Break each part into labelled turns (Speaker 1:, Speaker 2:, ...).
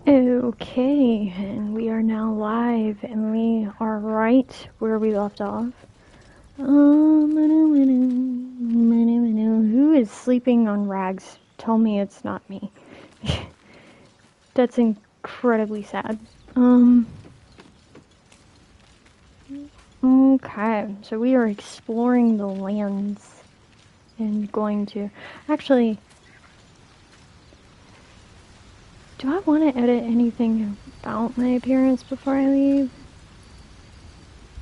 Speaker 1: Okay, and we are now live, and we are right where we left off. Who is sleeping on rags? Tell me it's not me. That's incredibly sad. Okay, so we are exploring the lands and going to... Actually, do I want to edit anything about my appearance before I leave?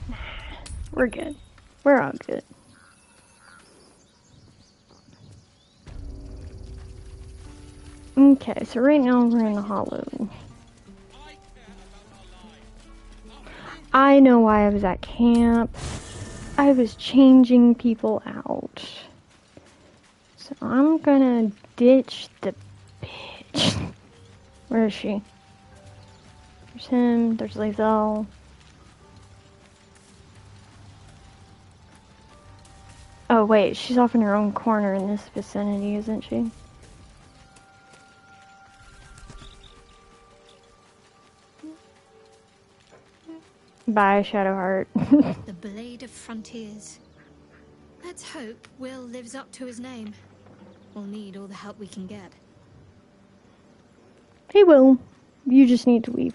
Speaker 1: Nah, we're good. We're all good. Okay, so right now we're in the hollow. I know why I was at camp. I was changing people out. So I'm gonna ditch the bitch. Where is she? There's him, there's Lazelle. Oh wait, she's off in her own corner in this vicinity, isn't she? Bye, Shadowheart.
Speaker 2: The Blade of Frontiers. Let's hope Will lives up to his name. We'll need all the help we can get.
Speaker 1: Hey Will, you just need to leave.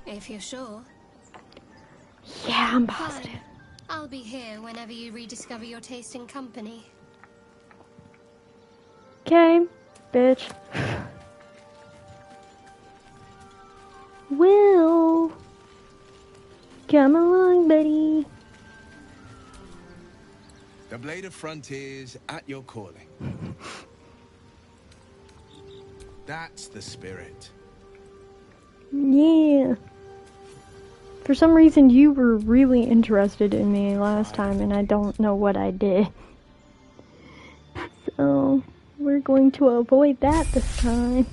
Speaker 2: If you're sure.
Speaker 1: Yeah, I'm positive.
Speaker 2: Fine. I'll be here whenever you rediscover your taste in company.
Speaker 1: Okay, bitch. Will, come along, buddy.
Speaker 3: The Blade of Frontiers at your calling. That's the spirit.
Speaker 1: Yeah. For some reason, you were really interested in me last time, and I don't know what I did. So, we're going to avoid that this time.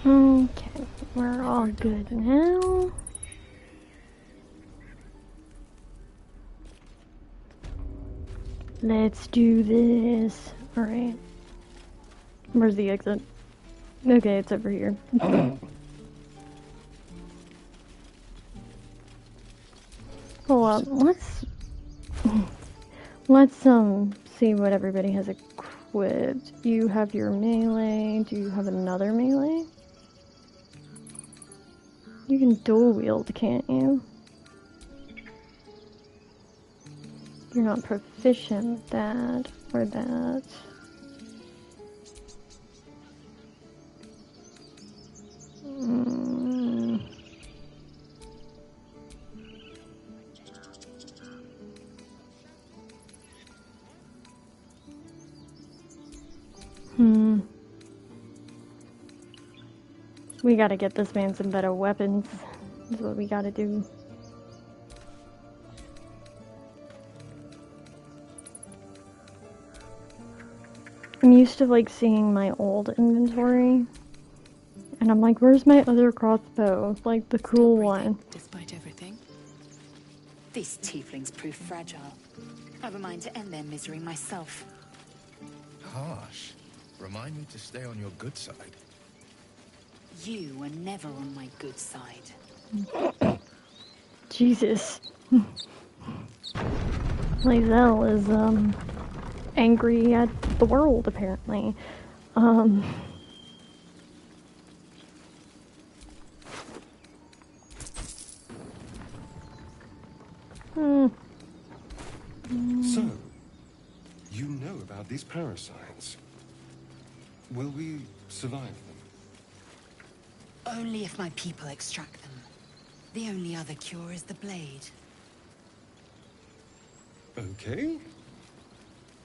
Speaker 1: Okay, we're all good now. Let's do this. Alright. Where's the exit? Okay, it's over here. Hold up, let's see what everybody has equipped. You have your melee. Do you have another melee? You can dual wield, can't you? You're not proficient with that or that. We gotta get this man some better weapons. Is what we gotta do. I'm used to like seeing my old inventory, and I'm like, where's my other crossbow? Like the cool one.
Speaker 4: Despite everything, these tieflings prove fragile. I've a mind to end their misery myself.
Speaker 3: Harsh. Remind me to stay on your good side.
Speaker 4: You were never on my good side.
Speaker 1: Jesus. Lazelle is, angry at the world, apparently.
Speaker 5: So, you know about these parasites. Will we survive them?
Speaker 4: Only if my people extract them. The only other cure is the blade.
Speaker 5: Okay.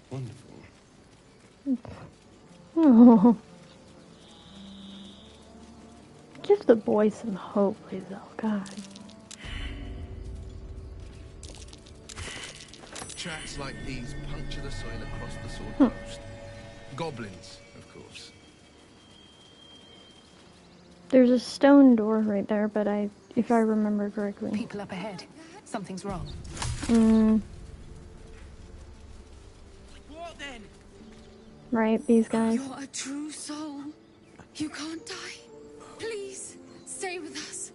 Speaker 5: Wonderful.
Speaker 1: Oh. Give the boy some hope, please. Oh, God.
Speaker 3: Tracks like these puncture the soil across the Sword Coast. Goblins, of course.
Speaker 1: There's a stone door right there, but if I remember correctly.
Speaker 4: People up ahead. Something's wrong.
Speaker 6: What then?
Speaker 1: Right, these guys.
Speaker 4: You're a true soul. You can't die. Please, stay with us.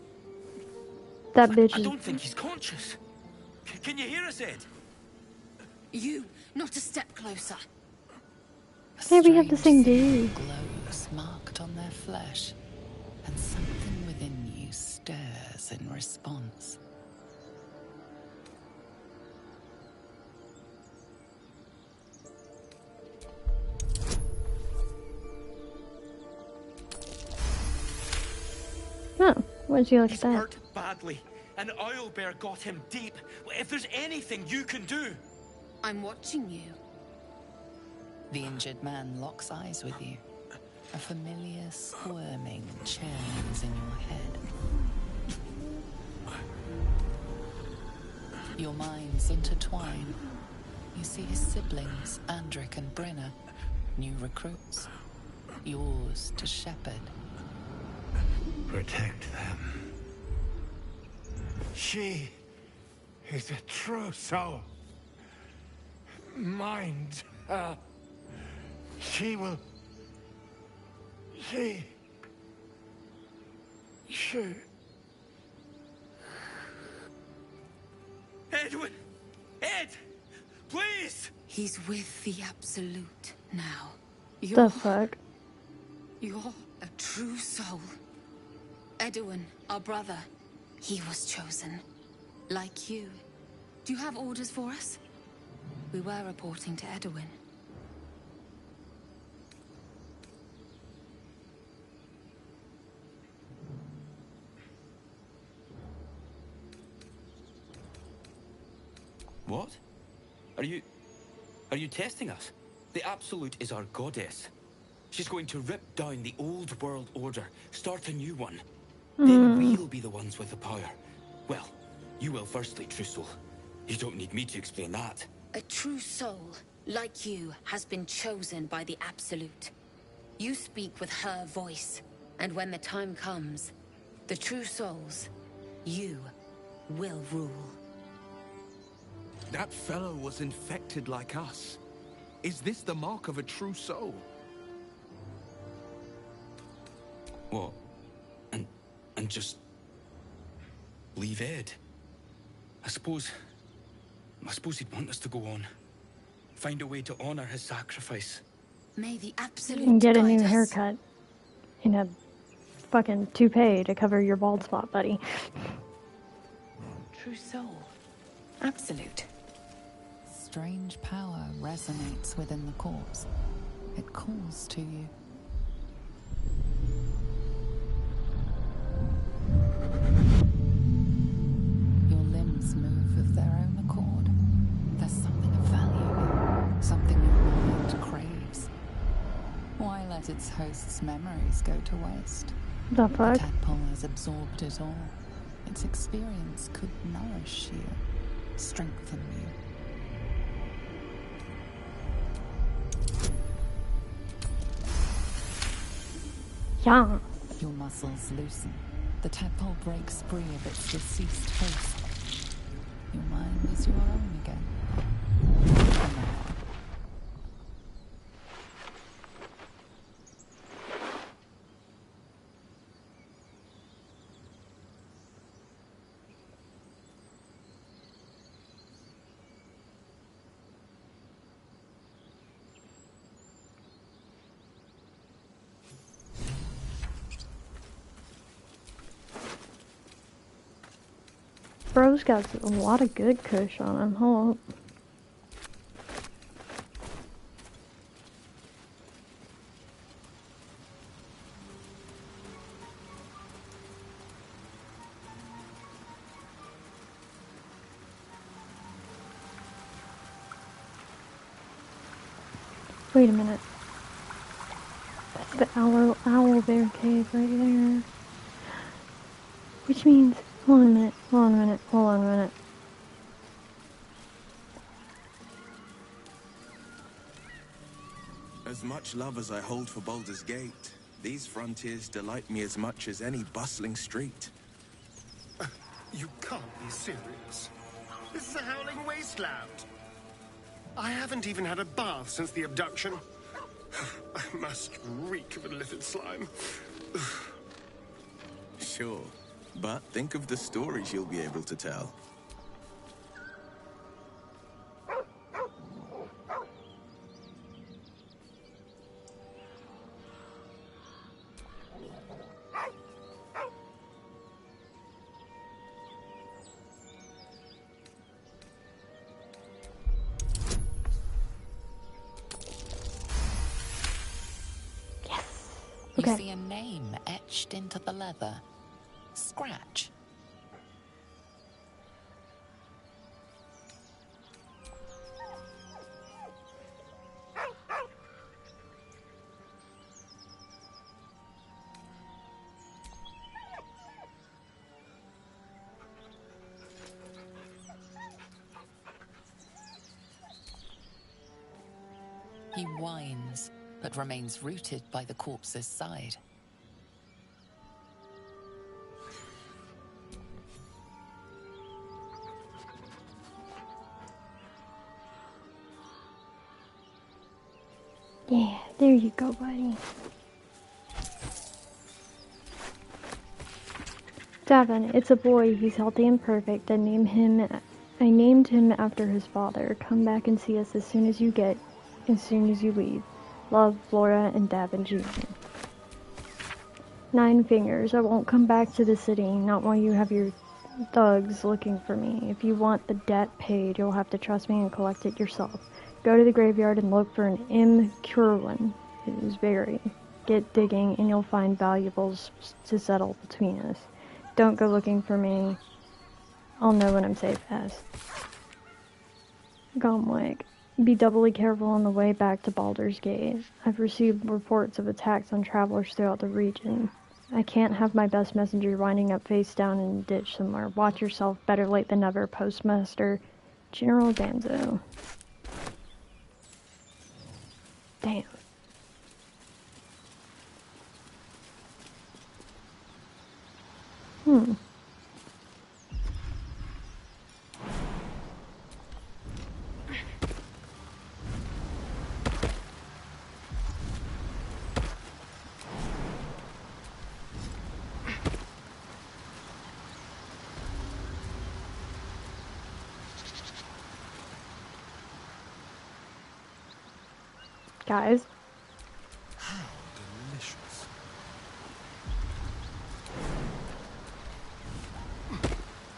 Speaker 1: That bitch
Speaker 6: I
Speaker 1: is...
Speaker 6: don't think he's conscious. Can you hear us, Ed?
Speaker 4: You, not a step closer.
Speaker 1: Hey, we have the same dude.
Speaker 7: Glows marked on their flesh, and something within you stirs in response.
Speaker 1: Oh, what did you like
Speaker 6: He's
Speaker 1: that?
Speaker 6: hurt badly. An owlbear got him deep. If there's anything you can do...
Speaker 4: I'm watching you.
Speaker 7: The injured man locks eyes with you. A familiar squirming churns in your head. Your minds intertwine. You see his siblings, Andric and Brenna, new recruits. Yours to shepherd.
Speaker 8: Protect them. She is a true soul. Mind her. She will... She...
Speaker 6: Edwin! Ed! Please!
Speaker 4: He's with the Absolute now.
Speaker 1: The fuck?
Speaker 4: You're a true soul. Edwin, our brother, he was chosen. Like you. Do you have orders for us? We were reporting to Edwin.
Speaker 6: What? Are you testing us? The Absolute is our goddess. She's going to rip down the old world order, start a new one. Then we'll be the ones with the power. Well, you will firstly, true soul. You don't need me to explain that.
Speaker 4: A true soul, like you, has been chosen by the Absolute. You speak with her voice, and when the time comes, the true souls, you will rule.
Speaker 3: That fellow was infected like us. Is this the mark of a true soul?
Speaker 6: What? And just... leave Ed? I suppose he'd want us to go on. Find a way to honor his sacrifice.
Speaker 4: May the Absolute
Speaker 1: And get a new
Speaker 4: guide us.
Speaker 1: haircut. And a fucking toupee to cover your bald spot, buddy.
Speaker 4: True soul. Absolute.
Speaker 7: Strange power resonates within the corpse. It calls to you. Your limbs move of their own accord. There's something of value, something your mind craves. Why let its host's memories go to waste?
Speaker 1: The
Speaker 7: The
Speaker 1: fuck?
Speaker 7: tadpole has absorbed it all. Its experience could nourish you, strengthen you.
Speaker 1: Yeah.
Speaker 7: Your muscles loosen. The tadpole breaks free of its deceased host. Your mind is your own again. For now.
Speaker 1: bro's got a lot of good kush on him. Hold up. Wait a minute. That's the owl bear cave right there. Which means, hold on a minute, hold on a minute, hold on a minute.
Speaker 3: As much love as I hold for Baldur's Gate, these frontiers delight me as much as any bustling street.
Speaker 5: You can't be serious. This is a howling wasteland. I haven't even had a bath since the abduction. I must reek of illicit slime.
Speaker 3: Sure, but think of the stories you'll be able to tell.
Speaker 7: You
Speaker 1: Okay.
Speaker 7: see a name etched into the leather. Scratch. He whines, but remains rooted by the corpse's side.
Speaker 1: Yeah, there you go, buddy. Davin, it's a boy. He's healthy and perfect. I named him after his father. Come back and see us as soon as you leave. Love, Flora, and Davin Jr. 9 fingers. I won't come back to the city, not while you have your thugs looking for me. If you want the debt paid, you'll have to trust me and collect it yourself. Go to the graveyard and look for an M. Curlin. It is buried. Get digging and you'll find valuables to settle between us. Don't go looking for me. I'll know when I'm safe as. Gomweg. Be doubly careful on the way back to Baldur's Gate. I've received reports of attacks on travelers throughout the region. I can't have my best messenger winding up face down in a ditch somewhere. Watch yourself. Better late than never. Postmaster General Danzo. Damn. Guys.
Speaker 5: How delicious.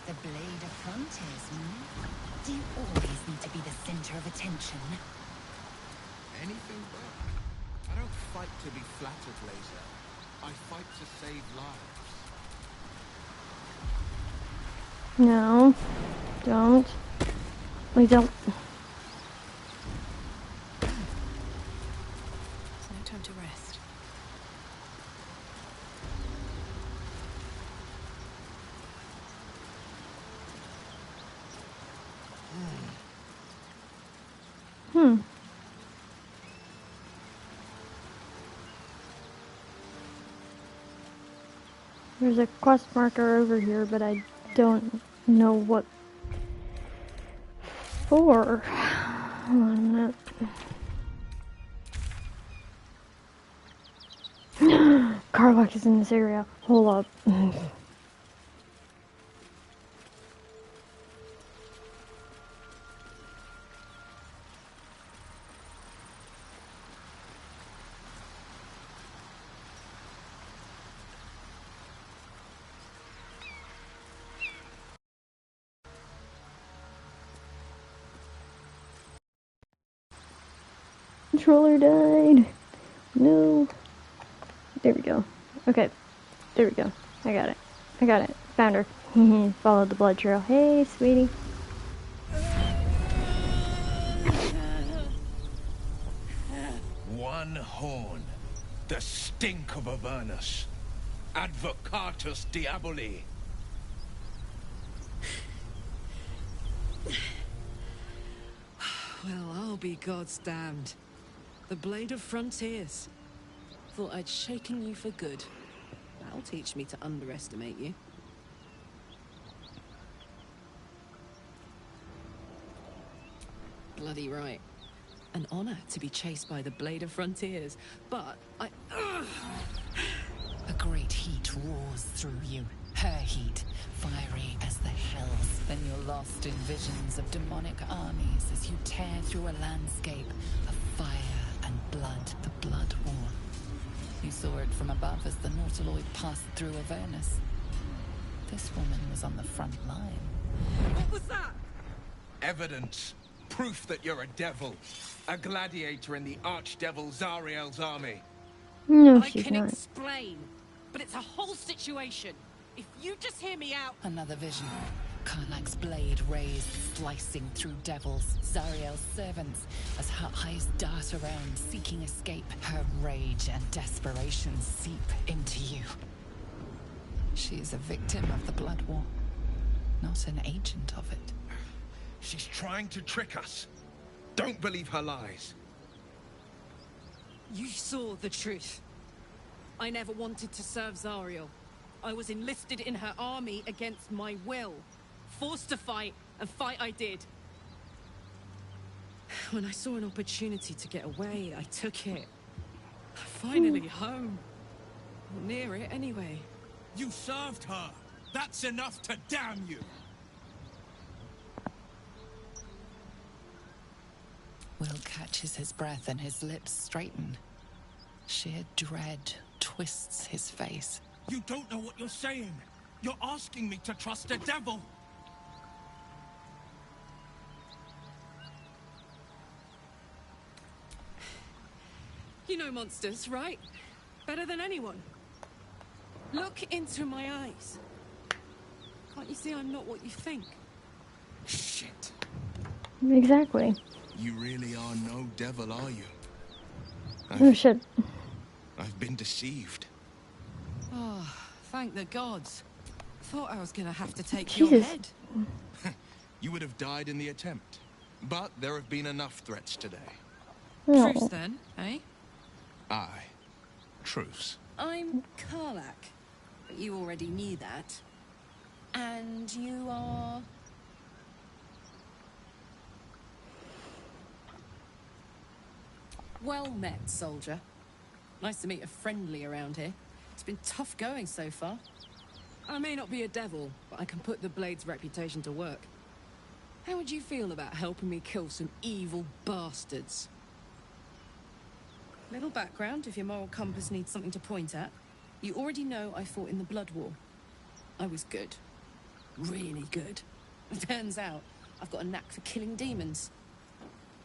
Speaker 9: The blade of frontiers, Do you always need to be the center of attention?
Speaker 3: Anything but. I don't fight to be flattered, Laser. I fight to save lives.
Speaker 1: No. Don't. We don't.
Speaker 2: It's no time to rest.
Speaker 1: There's a quest marker over here, but I don't know what for. Hold on a minute. Carlock is in this area. Hold up. Controller died. No. There we go. Okay. There we go. I got it. I got it. Found her. Followed the blood trail. Hey, sweetie.
Speaker 3: One horn. The stink of Avernus. Advocatus Diaboli.
Speaker 10: Well, I'll be God's damned. The Blade of Frontiers. Thought I'd shaken you for good. That'll teach me to underestimate you. Bloody right. An honor to be chased by the Blade of Frontiers, but
Speaker 7: A great heat roars through you. Her heat, fiery as the hells. Then you're lost in visions of demonic armies as you tear through a landscape of fire and blood, the Blood War. You saw it from above as the Nautiloid passed through Avernus. This woman was on the front line.
Speaker 10: what was that?
Speaker 3: Evidence. Proof that you're a devil. A gladiator in the archdevil Zariel's army.
Speaker 1: No,
Speaker 10: I
Speaker 1: she's
Speaker 10: can
Speaker 1: not.
Speaker 10: explain, but it's a whole situation. If you just hear me out.
Speaker 7: Another vision. Karlach's blade raised, slicing through devils, Zariel's servants, as her eyes dart around, seeking escape. Her rage and desperation seep into you. She is a victim of the Blood War, not an agent of it.
Speaker 3: She's trying to trick us. Don't believe her lies.
Speaker 10: You saw the truth. I never wanted to serve Zariel. I was enlisted in her army against my will. Forced to fight, and fight I did. When I saw an opportunity to get away, I took it. Finally home. Near it, anyway.
Speaker 3: You served her. That's enough to damn you.
Speaker 7: Will catches his breath and his lips straighten. Sheer dread twists his face.
Speaker 3: You don't know what you're saying. You're asking me to trust a devil.
Speaker 10: You know monsters, right? Better than anyone. Look into my eyes. Can't you see I'm not what you think?
Speaker 3: Shit.
Speaker 1: Exactly.
Speaker 3: You really are no devil, are you?
Speaker 1: Oh, shit.
Speaker 3: I've been deceived.
Speaker 10: Oh, thank the gods. Thought I was gonna have to take your
Speaker 1: Jesus.
Speaker 10: head.
Speaker 3: You would have died in the attempt. But there have been enough threats today.
Speaker 1: Oh.
Speaker 10: Truce then, eh?
Speaker 3: Aye. Truce.
Speaker 10: I'm Karlach. But you already knew that. And you are... Well met, soldier. Nice to meet a friendly around here. It's been tough going so far. I may not be a devil, but I can put the Blade's reputation to work. How would you feel about helping me kill some evil bastards? Little background if your moral compass needs something to point at. You already know I fought in the Blood War. I was good. Really good. It turns out I've got a knack for killing demons.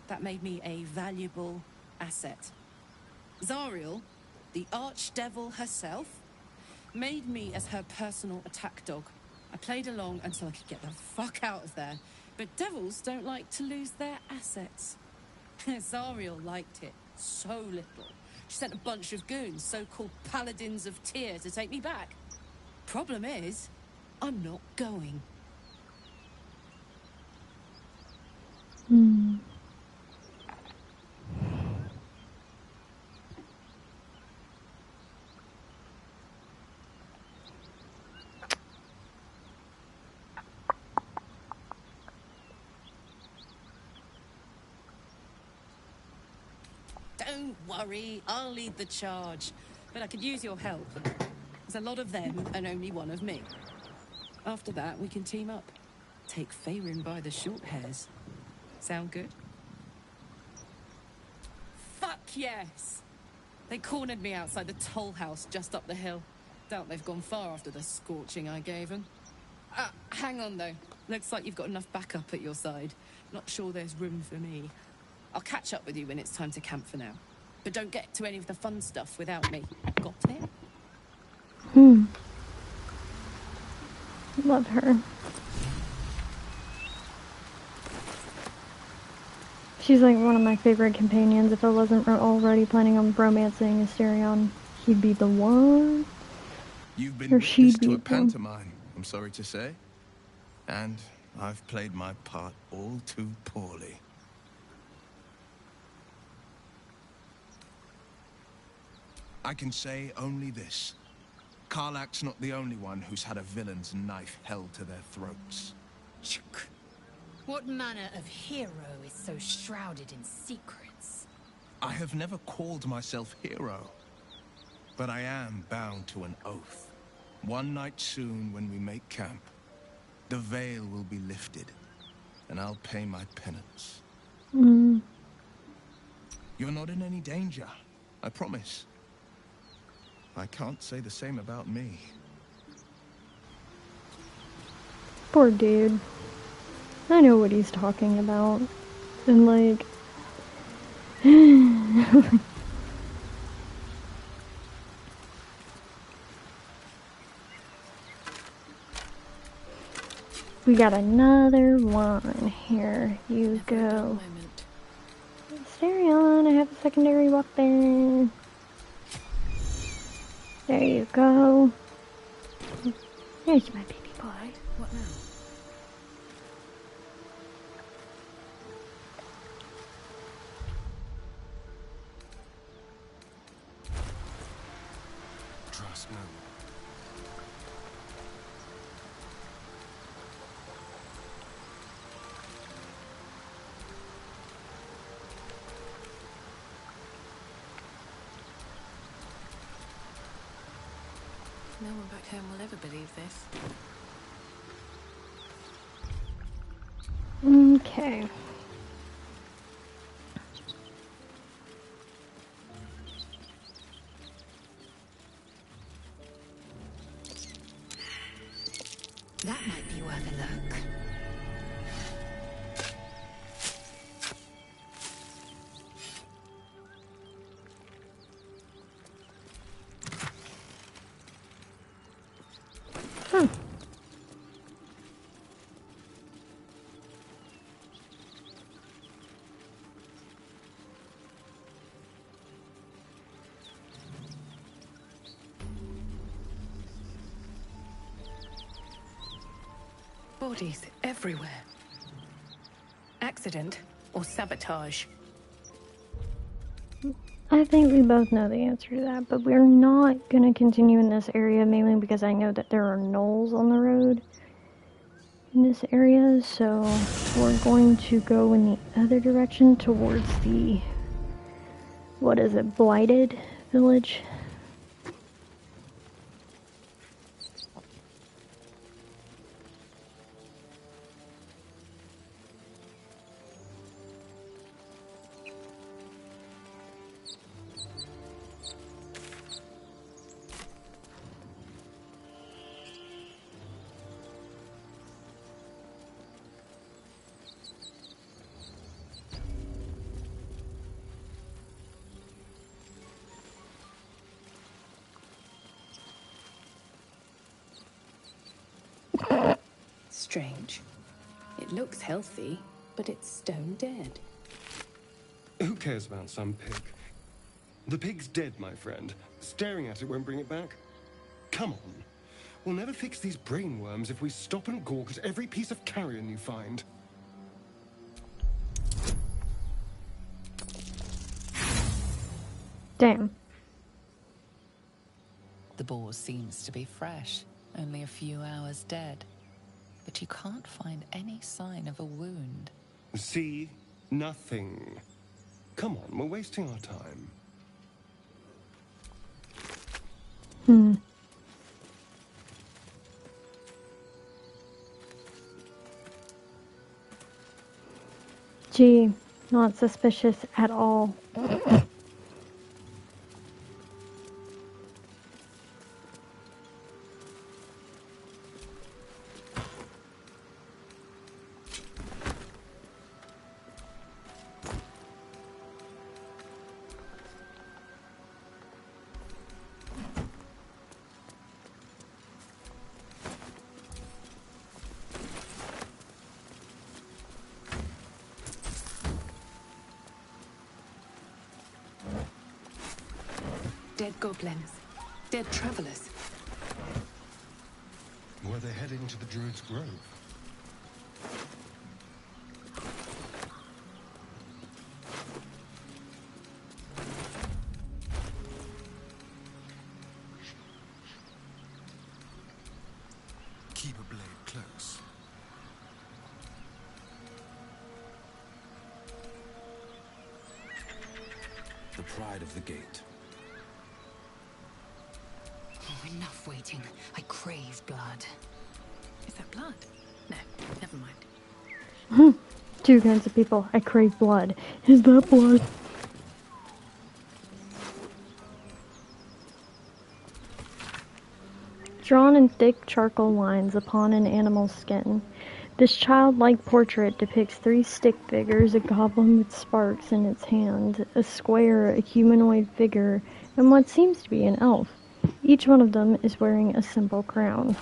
Speaker 10: That made me a valuable asset. Zariel, the archdevil herself, made me as her personal attack dog. I played along until I could get the fuck out of there. But devils don't like to lose their assets. Zariel liked it so little. She sent a bunch of goons, so-called paladins of Tyr, to take me back. Problem is, I'm not going.
Speaker 1: Hmm.
Speaker 10: Don't worry, I'll lead the charge. But I could use your help. There's a lot of them and only one of me. After that, we can team up. Take Faerun by the short hairs. Sound good? Fuck yes! They cornered me outside the toll house just up the hill. Doubt they've gone far after the scorching I gave them. Hang on though. Looks like you've got enough backup at your side. Not sure there's room for me. I'll catch up with you when it's time to camp for now. But don't get to any of the fun stuff without me. Got it?
Speaker 1: Love her. She's like one of my favorite companions. If I wasn't already planning on romancing Asterion, he'd be the one.
Speaker 3: You've been
Speaker 1: Or
Speaker 3: witness
Speaker 1: she'd
Speaker 3: to
Speaker 1: be
Speaker 3: a
Speaker 1: the one.
Speaker 3: pantomime, I'm sorry to say. And I've played my part all too poorly. I can say only this. Karlach's not the only one who's had a villain's knife held to their throats.
Speaker 9: What manner of hero is so shrouded in secrets?
Speaker 3: I have never called myself hero, but I am bound to an oath. One night soon, when we make camp, the veil will be lifted, and I'll pay my penance. You're not in any danger, I promise. I can't say the same about me.
Speaker 1: Poor dude. I know what he's talking about. And like... we got another one. Here you go. Asterion, I have a secondary weapon. There you go. There's my baby boy.
Speaker 9: What now?
Speaker 5: Trust no one.
Speaker 7: No one back home will ever believe this.
Speaker 1: Okay.
Speaker 9: That might be worth a look.
Speaker 11: Bodies everywhere. Accident or sabotage?
Speaker 1: I think we both know the answer to that, but we're not going to continue in this area mainly because I know that there are gnolls on the road in this area, so we're going to go in the other direction towards the, what is it, Blighted Village?
Speaker 11: Strange. It looks healthy, but it's stone dead.
Speaker 5: Who cares about some pig? The pig's dead, my friend. Staring at it won't bring it back. Come on. We'll never fix these brainworms if we stop and gawk at every piece of carrion you find.
Speaker 1: Damn.
Speaker 7: The boar seems to be fresh, only a few hours dead. But you can't find any sign of a wound.
Speaker 5: See? Nothing. Come on, we're wasting our time.
Speaker 1: Gee, not suspicious at all.
Speaker 11: Dead goblins. Dead travelers.
Speaker 5: Were they heading to the Druid's Grove?
Speaker 3: Keep a blade close.
Speaker 6: The pride of the gate.
Speaker 9: Oh, enough waiting. I crave blood.
Speaker 11: Is that blood? No, never mind.
Speaker 1: Two kinds of people. I crave blood. Is that blood? Drawn in thick charcoal lines upon an animal's skin. This childlike portrait depicts three stick figures, a goblin with sparks in its hand, a square, a humanoid figure, and what seems to be an elf. Each one of them is wearing a simple crown.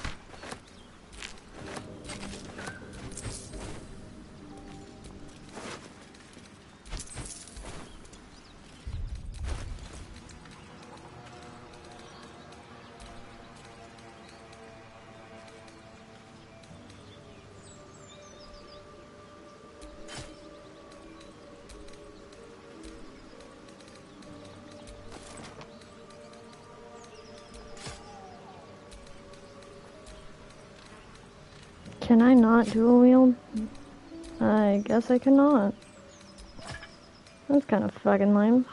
Speaker 1: Can I not dual wield? I guess I cannot. That's kind of fucking lame.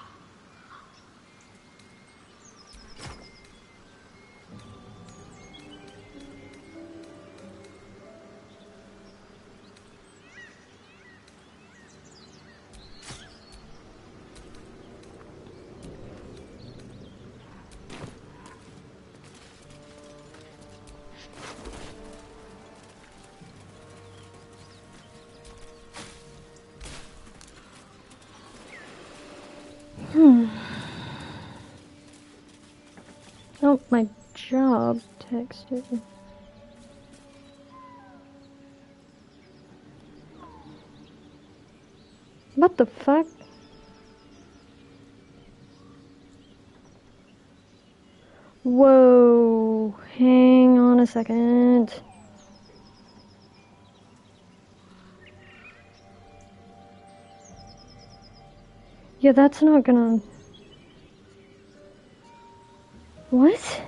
Speaker 1: Oh, my job texted. What the fuck? Whoa, hang on a second. Yeah, that's not gonna... What?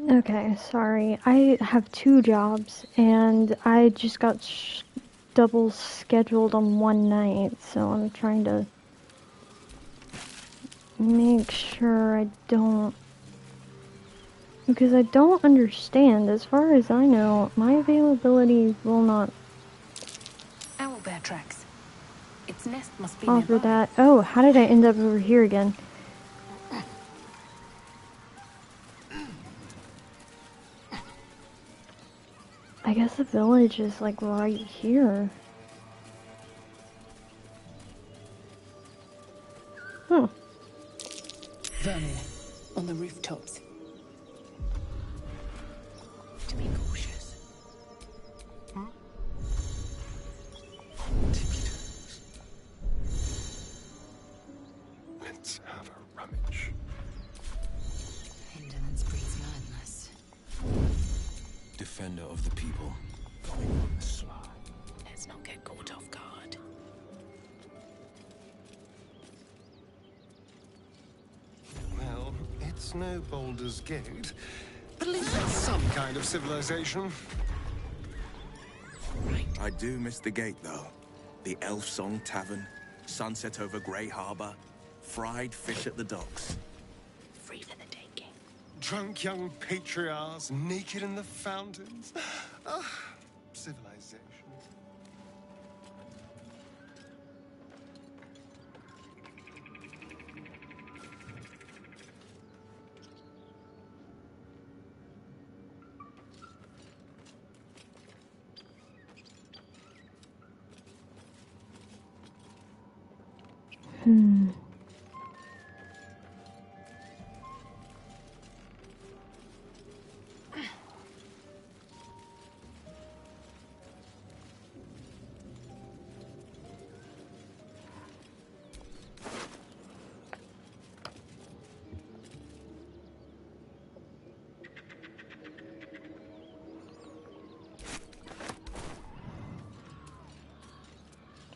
Speaker 1: Okay, sorry. I have two jobs, and I just got double scheduled on one night, so I'm trying to make sure I don't... Because I don't understand. As far as I know, my availability will not
Speaker 11: Owlbear tracks. Its nest must be
Speaker 1: offer
Speaker 11: nearby.
Speaker 1: that. Oh, how did I end up over here again? I guess the village is like right here.
Speaker 11: Vermin on the rooftops. To be cautious.
Speaker 5: Let's have a rummage.
Speaker 9: Indolence breeds madness.
Speaker 6: Defender of the people.
Speaker 8: Going on the sly.
Speaker 11: Let's not get caught off guard.
Speaker 5: Well, it's no Baldur's Gate, At least it's some kind of civilization.
Speaker 3: I do miss the gate, though. The Elf Song Tavern, sunset over Grey Harbor, fried fish at the docks.
Speaker 9: Free for the taking.
Speaker 5: Drunk young patriarchs, naked in the fountains. Ah, civilization.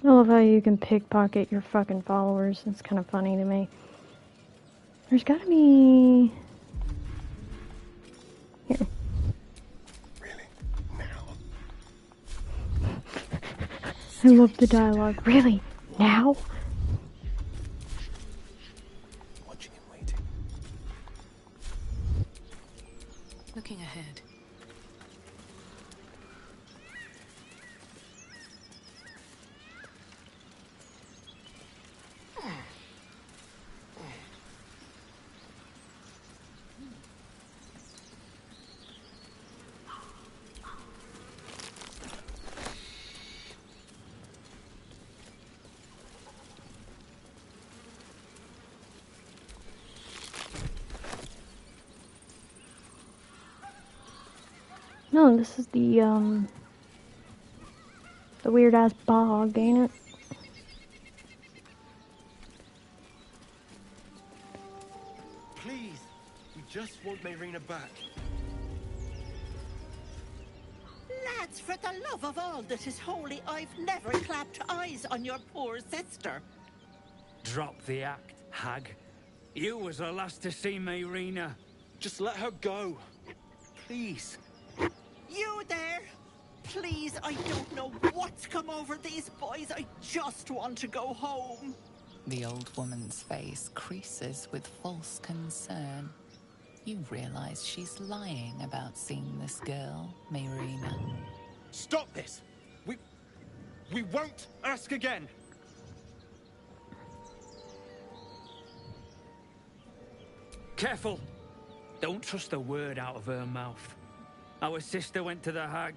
Speaker 1: I love how you can pickpocket your fucking followers. It's kind of funny to me. There's gotta be... Here.
Speaker 5: Really? Now?
Speaker 1: I love the dialogue. Really? Now?
Speaker 5: Watching and waiting.
Speaker 11: Looking ahead.
Speaker 1: No, this is the weird ass bog, ain't it?
Speaker 5: Please, we just want Mayrina back.
Speaker 12: Lads, for the love of all that is holy, I've never clapped eyes on your poor sister.
Speaker 13: Drop the act, hag. You was the last to see Mayrina.
Speaker 5: Just let her go. Please.
Speaker 12: You there? Please, I don't know what's come over these boys. I just want to go home.
Speaker 7: The old woman's face creases with false concern. You realize she's lying about seeing this girl, Mayrina.
Speaker 5: Stop this! We won't ask again!
Speaker 13: Careful! Don't trust a word out of her mouth. Our sister went to the hag,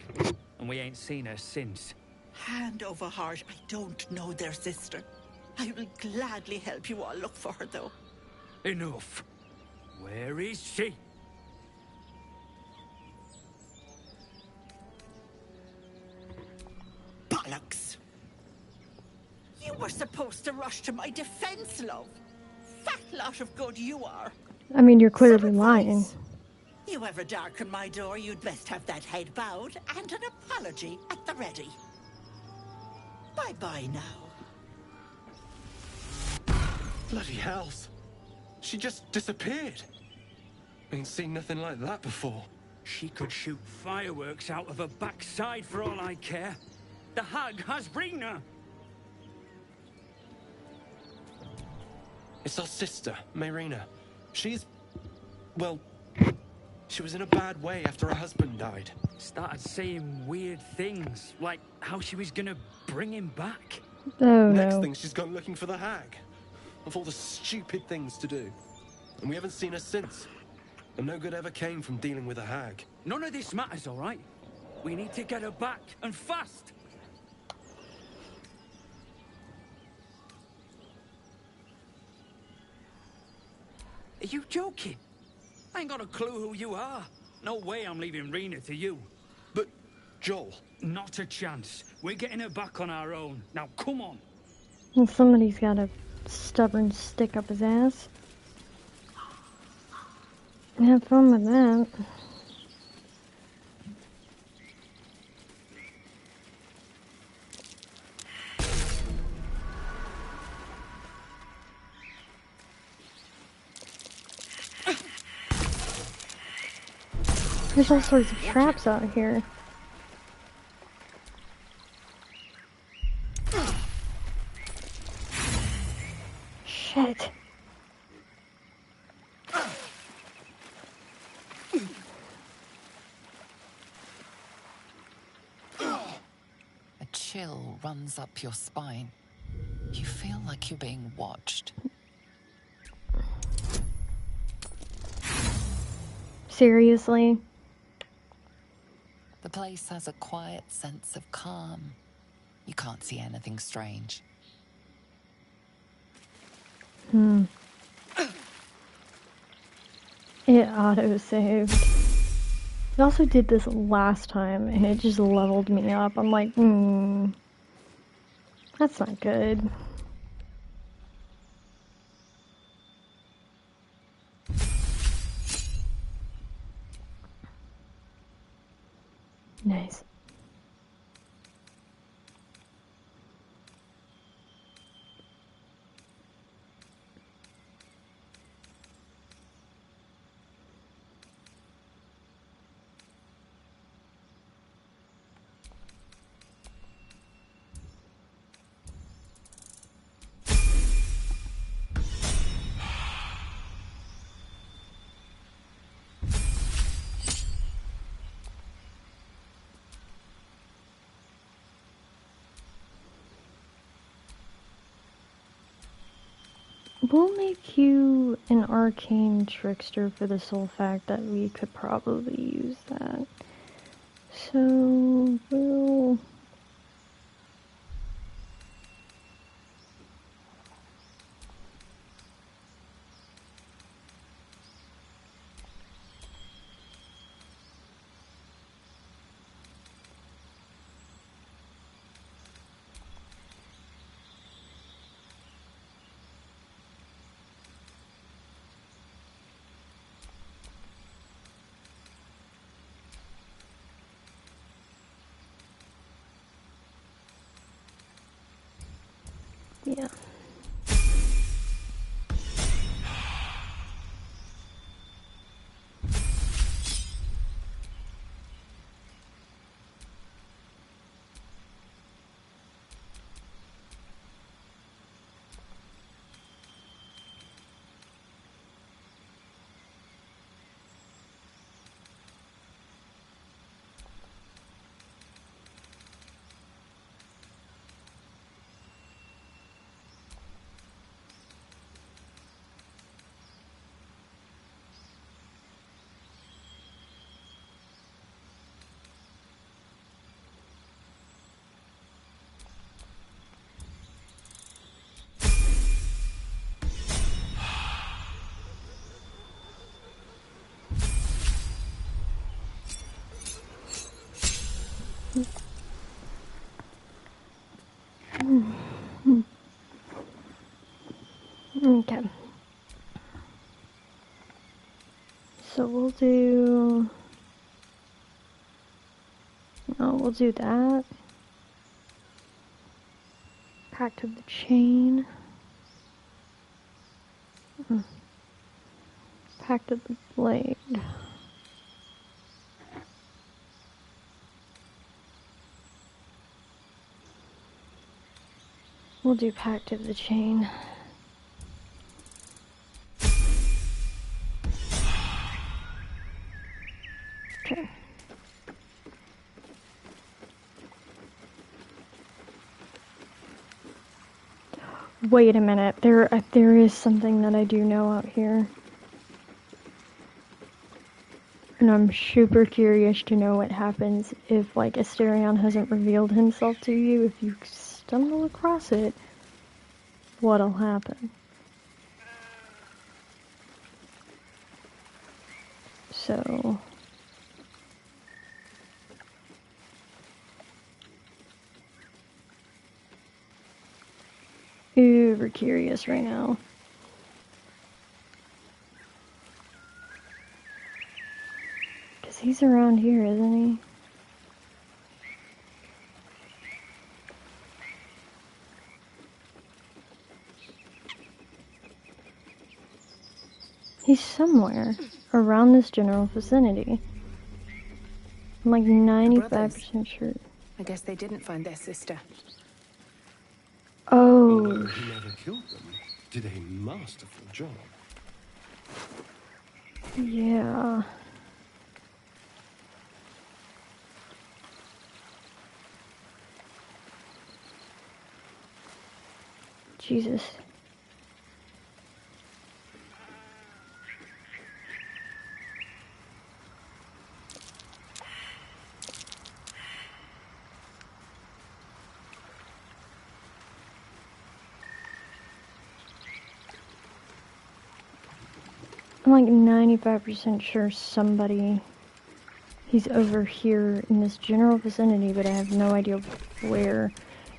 Speaker 13: and we ain't seen her since.
Speaker 12: Hand over heart, I don't know their sister. I will gladly help you all look for her, though.
Speaker 13: Enough. Where is she?
Speaker 12: Bollocks! You were supposed to rush to my defense, love. Fat lot of good you are.
Speaker 1: I mean, you're clearly lying.
Speaker 12: You ever darken my door, you'd best have that head bowed and an apology at the ready. Bye-bye now.
Speaker 5: Bloody hells. She just disappeared. Ain't seen nothing like that before.
Speaker 13: She could shoot fireworks out of her backside for all I care. The hag has Rena.
Speaker 5: It's our sister, Mayrina. She's... well... she was in a bad way after her husband died.
Speaker 13: Started saying weird things, like how she was gonna bring him back.
Speaker 1: Oh,
Speaker 5: Next
Speaker 1: no.
Speaker 5: thing, she's gone looking for the hag. Of all the stupid things to do. And we haven't seen her since. And no good ever came from dealing with a hag.
Speaker 13: None of this matters, all right? We need to get her back, and fast! Are you joking? I ain't got a clue who you are. No way I'm leaving Rena to you.
Speaker 5: But, Joel...
Speaker 13: Not a chance. We're getting her back on our own. Now, come on.
Speaker 1: Well, somebody's got a stubborn stick up his ass. Have fun with that. There's all sorts of traps out here. Shit.
Speaker 7: A chill runs up your spine. You feel like you're being watched.
Speaker 1: Seriously?
Speaker 7: The place has a quiet sense of calm. You can't see anything strange.
Speaker 1: It auto-saved. It also did this last time, and it just leveled me up. I'm like, that's not good. Nice. We'll make you an arcane trickster for the sole fact that we could probably use that. So, we'll... Yeah. Okay. So we'll do... Oh, we'll do that. Pact of the Chain. Pact of the Blade. We'll do Pact of the Chain. Okay. Wait a minute. There is something that I do know out here. And I'm super curious to know what happens if, like, Asterion hasn't revealed himself to you. If you stumble across it, what'll happen? So... uber curious right now. Because he's around here, isn't he? He's somewhere around this general vicinity. I'm like
Speaker 7: The brothers.
Speaker 1: 95% sure.
Speaker 11: I guess they didn't find their sister.
Speaker 1: Oh,
Speaker 5: Although he never killed them, did a masterful job.
Speaker 1: yeah. Jesus. I'm like 95% sure he's over here in this general vicinity, but I have no idea where.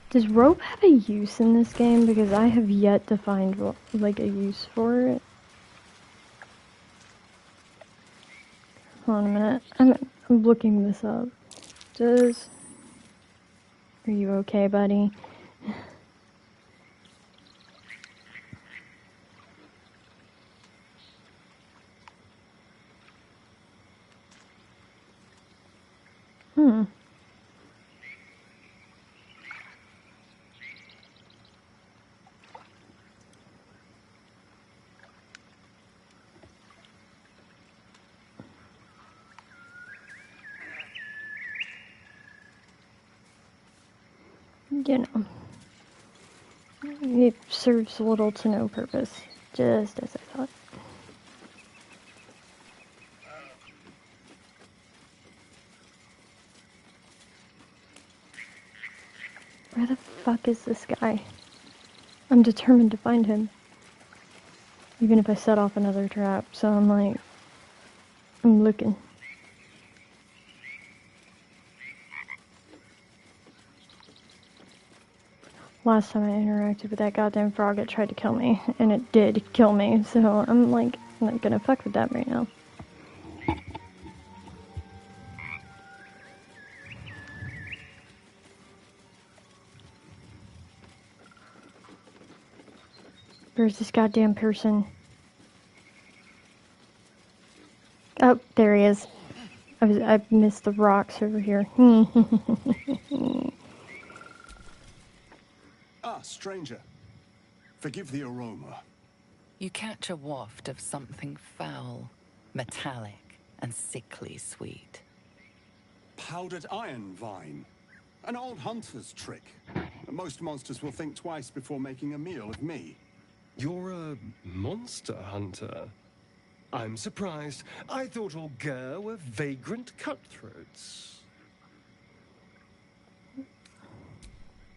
Speaker 1: Does rope have a use in this game? Because I have yet to find, like, a use for it. Hold on a minute. I'm looking this up. Are you okay, buddy? Hmm. You know, it serves little to no purpose, just as I thought. Where the fuck is this guy? I'm determined to find him. Even if I set off another trap, so I'm looking. Last time I interacted with that goddamn frog, it tried to kill me, and it did kill me, so I'm not gonna fuck with that right now. Where's this goddamn person? Oh, there he is. I missed the rocks over here.
Speaker 5: Ah, stranger. Forgive the aroma.
Speaker 7: You catch a waft of something foul, metallic, and sickly sweet.
Speaker 5: Powdered iron vine. An old hunter's trick. Most monsters will think twice before making a meal of me.
Speaker 14: You're a monster hunter? I'm surprised. I thought all Ger were vagrant cutthroats.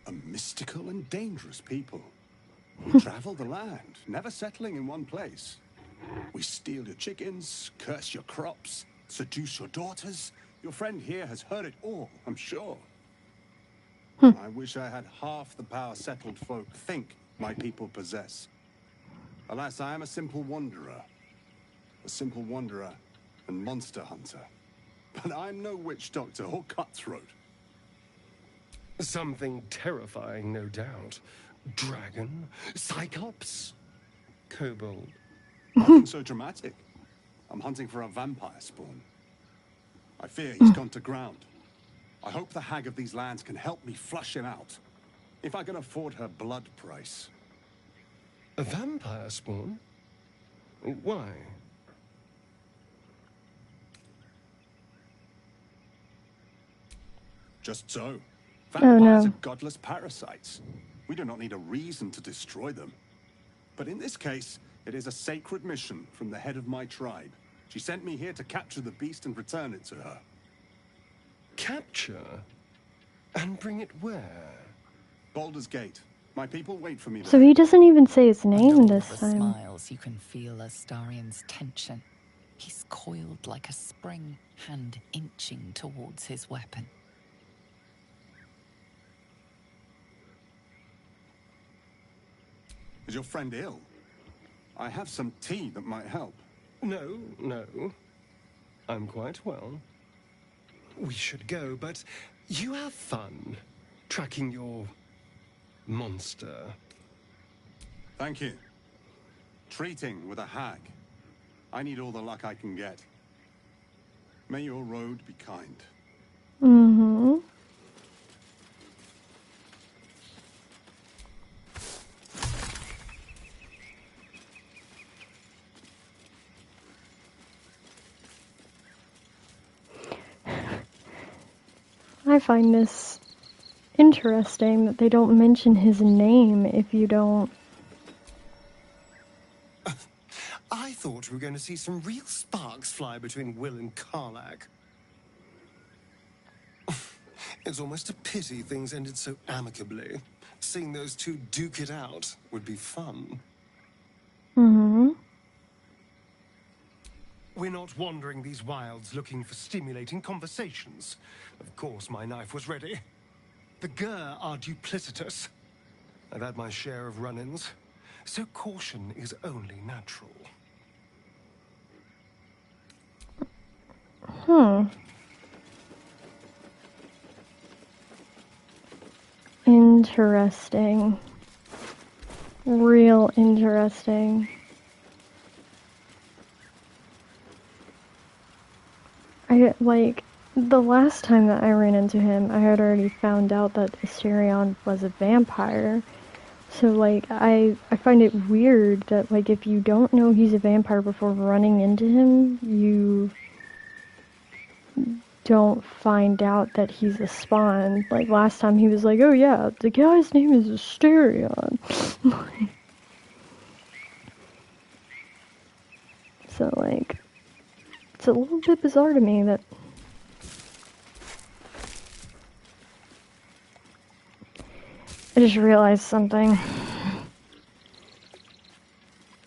Speaker 5: A mystical and dangerous people. We travel the land, never settling in one place. We steal your chickens, curse your crops, seduce your daughters. Your friend here has heard it all, I'm sure. I wish I had half the power settled folk think my people possess. Alas, I am a simple wanderer. A simple wanderer and monster hunter. But I'm no witch doctor or cutthroat.
Speaker 14: Something terrifying, no doubt. Dragon? Cyclops? Kobold?
Speaker 5: Nothing so dramatic. I'm hunting for a vampire spawn. I fear he's gone to ground. I hope the hag of these lands can help me flush him out. If I can afford her blood price.
Speaker 14: A vampire spawn? Why?
Speaker 5: Just so.
Speaker 1: Oh,
Speaker 5: Vampires
Speaker 1: no.
Speaker 5: are godless parasites. We do not need a reason to destroy them. But in this case, it is a sacred mission from the head of my tribe. She sent me here to capture the beast and return it to her.
Speaker 14: Capture? And bring it where?
Speaker 5: Baldur's Gate. My people wait for me there.
Speaker 1: So he doesn't even say his
Speaker 7: Under
Speaker 1: name
Speaker 7: all
Speaker 1: this
Speaker 7: the
Speaker 1: time.
Speaker 7: smiles, you can feel Astarion's tension. He's coiled like a spring, hand inching towards his weapon.
Speaker 5: Is your friend ill? I have some tea that might help.
Speaker 14: No. I'm quite well. We should go, but you have fun tracking your monster.
Speaker 5: Thank you. Treating with a hag. I need all the luck I can get. May your road be kind.
Speaker 1: I find this interesting that they don't mention his name if you don't.
Speaker 5: I thought we were going to see some real sparks fly between Will and Karlach. It's almost a pity things ended so amicably. Seeing those two duke it out would be fun.
Speaker 1: Mm-hmm.
Speaker 14: We're not wandering these wilds looking for stimulating conversations. Of course, my knife was ready. The Gur are duplicitous. I've had my share of run-ins, so caution is only natural.
Speaker 1: Interesting. Real interesting. The last time that I ran into him, I had already found out that Asterion was a vampire. So, I find it weird that, if you don't know he's a vampire before running into him, you don't find out that he's a spawn. Last time he was like, oh yeah, the guy's name is Asterion. So, it's a little bit bizarre to me that... I just realized something.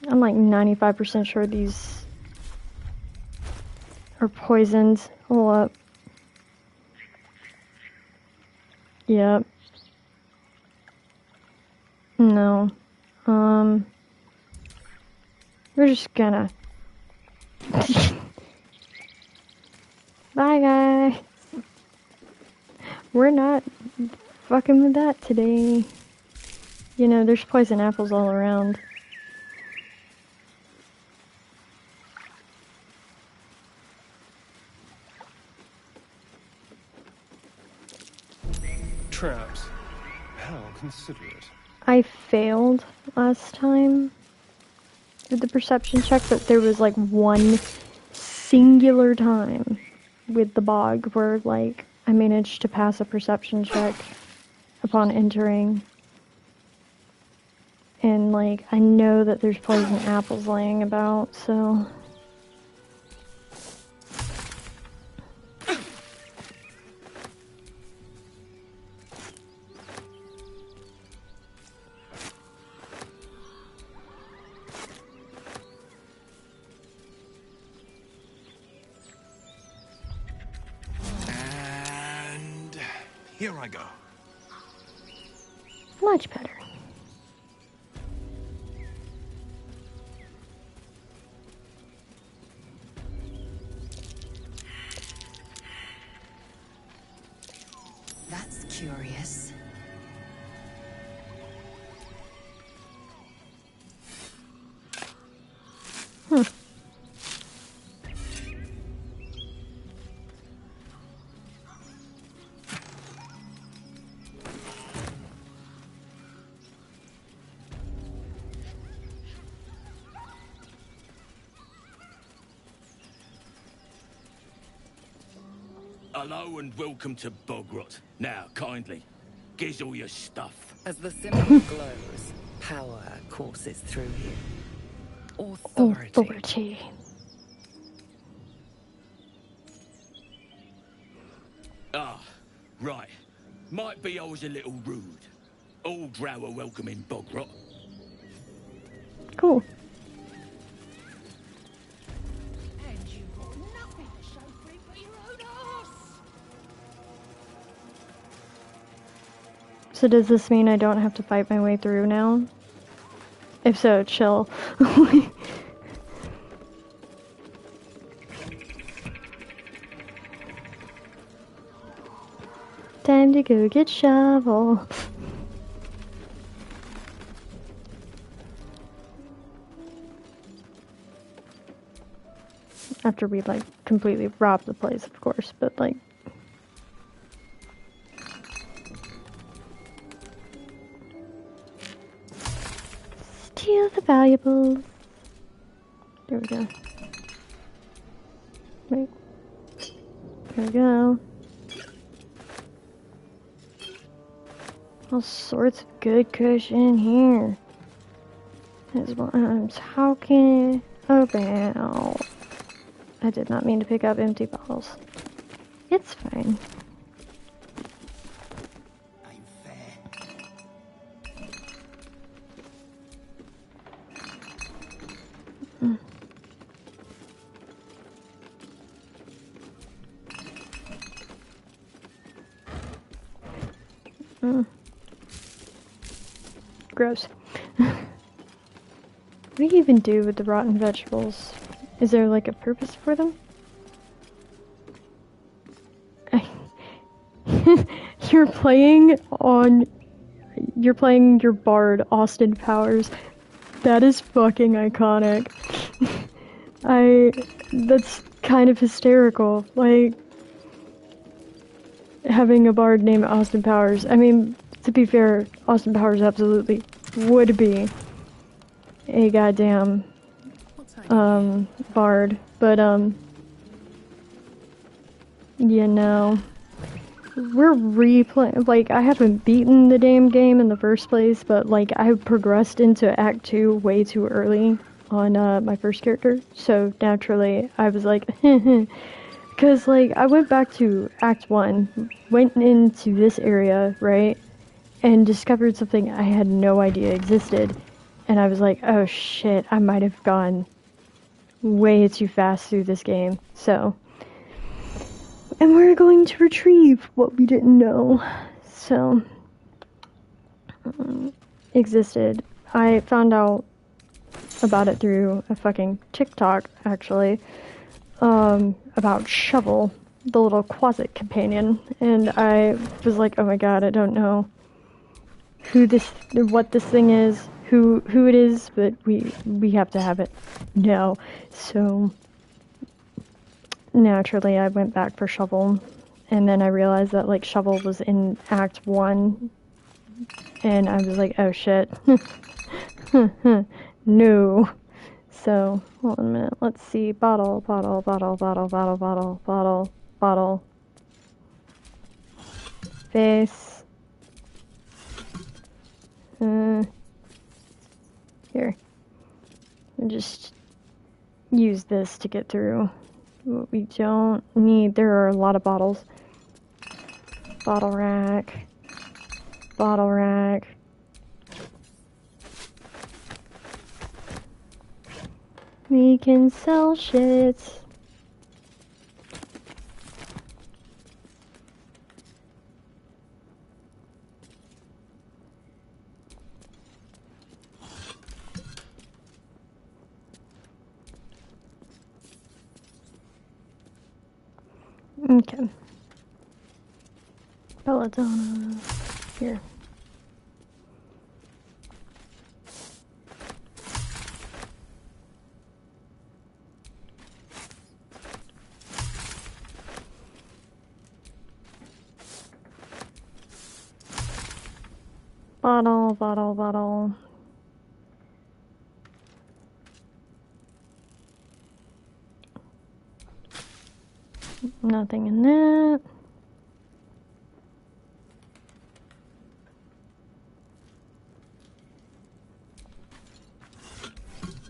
Speaker 1: I'm 95% sure these are poisoned. Hold up. Yep. No. We're just gonna... Bye, guys. We're not fucking with that today. You know, there's poison apples all around.
Speaker 14: Traps. How considerate.
Speaker 1: I failed last time with the perception check, but there was one singular time with the bog where I managed to pass a perception check upon entering. And I know that there's poison apples laying about, so...
Speaker 3: And here I go.
Speaker 1: Much better.
Speaker 9: That's curious.
Speaker 6: Hello and welcome to Bogrot. Now, kindly, gives all your stuff.
Speaker 7: As the symbol glows, power courses through you. Authority.
Speaker 6: Ah, right. Might be I was a little rude. All drow are welcome in Bogrot.
Speaker 1: Cool.
Speaker 12: And you've got nothing to show for it but your own arse.
Speaker 1: So does this mean I don't have to fight my way through now? If so, chill. Time to go get shovel. After we completely rob the place, of course, but steal the valuables. There we go. Wait. There we go. All sorts of good cushion here. That's what I'm talking about. I did not mean to pick up empty bottles. It's fine. Gross. What do you even do with the rotten vegetables? Is there like a purpose for them? You're playing your bard, Austin Powers. That is fucking iconic. That's kind of hysterical. Like, having a bard named Austin Powers. I mean, to be fair, Austin Powers absolutely would be a goddamn, bard. But, you know, we're replaying, like, I haven't beaten the damn game in the first place, but, like, I progressed into Act 2 way too early on, my first character, so naturally, I was like, because, like, I went back to Act 1, went into this area, right, and discovered something I had no idea existed, and I was like, oh shit, I might have gone way too fast through this game, so... And we're going to retrieve what we didn't know. So, existed. I found out about it through a fucking TikTok, actually, about Shovel, the little Quasit companion. And I was like, oh my god, I don't know what this thing is, who it is, but we have to have it now. So... naturally, I went back for Shovel, and then I realized that, like, Shovel was in Act 1, and I was like, oh shit. No. So, hold on a minute, let's see, bottle, face, here, and just use this to get through. What we don't need, there are a lot of bottles. Bottle rack. Bottle rack. We can sell shit. Okay. Belladonna. Here. Bottle. Nothing in that.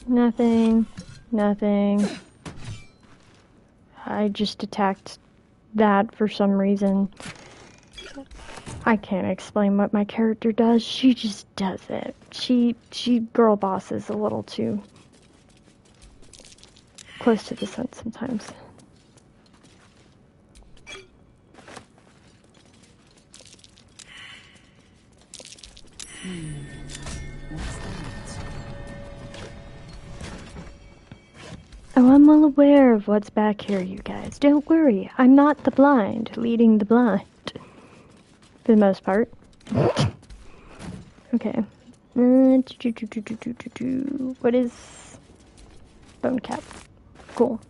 Speaker 1: Nothing. I just attacked that for some reason. I can't explain what my character does. She just does it. She girl bosses a little too close to the sun sometimes.
Speaker 7: What's that?
Speaker 1: Oh, I'm well aware of what's back here, you guys. Don't worry. I'm not the blind leading the blind. For the most part. Okay. What is... bone cap. Cool.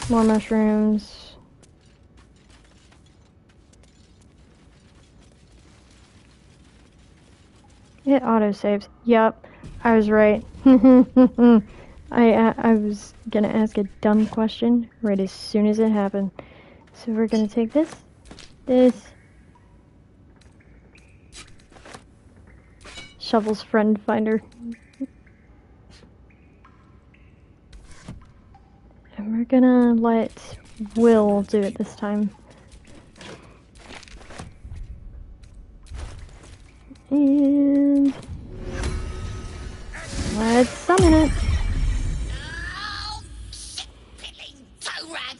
Speaker 1: More mushrooms. It autosaves. Yup. I was right. I was gonna ask a dumb question right as soon as it happened. So we're gonna take this, this. Shovel's friend finder. And we're gonna let Will do it this time. And let's summon it.
Speaker 9: Oh, shit-pilling toe-rag!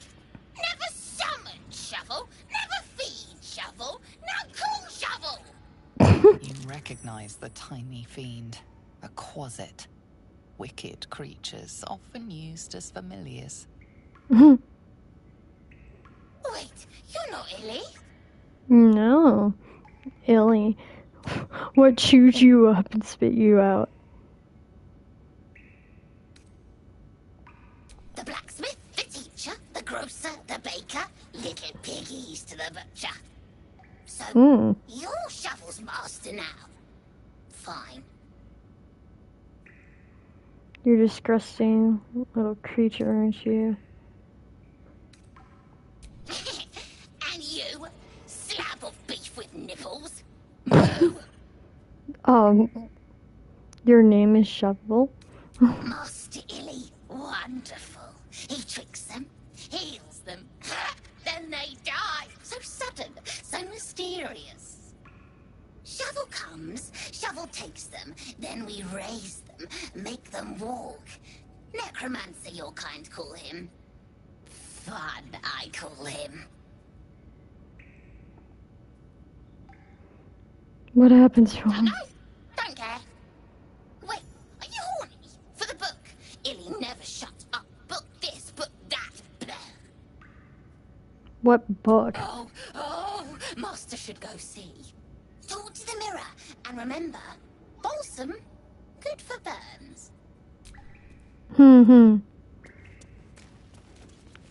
Speaker 9: Never summon Shovel, never feed Shovel, now call Shovel!
Speaker 7: You recognize the tiny fiend, a quasit. Wicked creatures, often used as familiars.
Speaker 9: Wait, you're not Illy?
Speaker 1: No, Illy. What chewed you up and spit you out?
Speaker 9: The blacksmith, the teacher, the grocer, the baker, little piggies to the butcher. So, you're Shovel's master now. Fine.
Speaker 1: You're a disgusting little creature, aren't you?
Speaker 9: And you, slab of beef with nipples.
Speaker 1: Your name is Shovel?
Speaker 9: Master Illy, wonderful. He tricks them, heals them, then they die. So sudden, so mysterious. Shovel comes, Shovel takes them, then we raise them, make them walk. Necromancer, your kind call him. Fun, I call him.
Speaker 1: What happens to him?
Speaker 9: Don't care. Wait, are you horny? For the book? Illy never shuts up. Book this, book that. Blah.
Speaker 1: What book?
Speaker 9: Oh, Master should go see. Talk to the mirror, and remember, balsam, good for burns.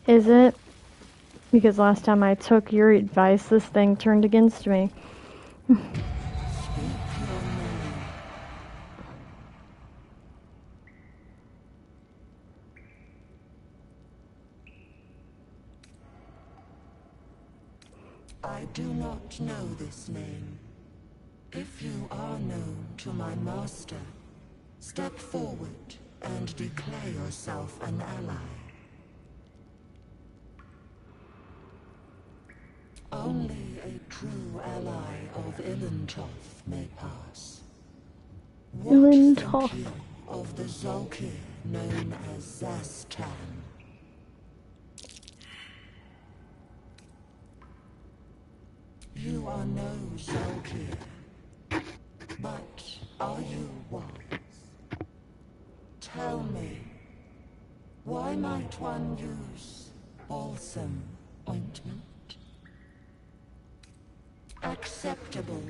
Speaker 1: Is it? Because last time I took your advice, this thing turned against me.
Speaker 15: I do not know this name. If you are known to my master, step forward and declare yourself an ally. Only a true ally of Ilintoth may pass. What think you of the Zolkir known as Zastan? You are no Zolkir, but are you wise? Tell me, why might one use balsam ointment? Acceptable,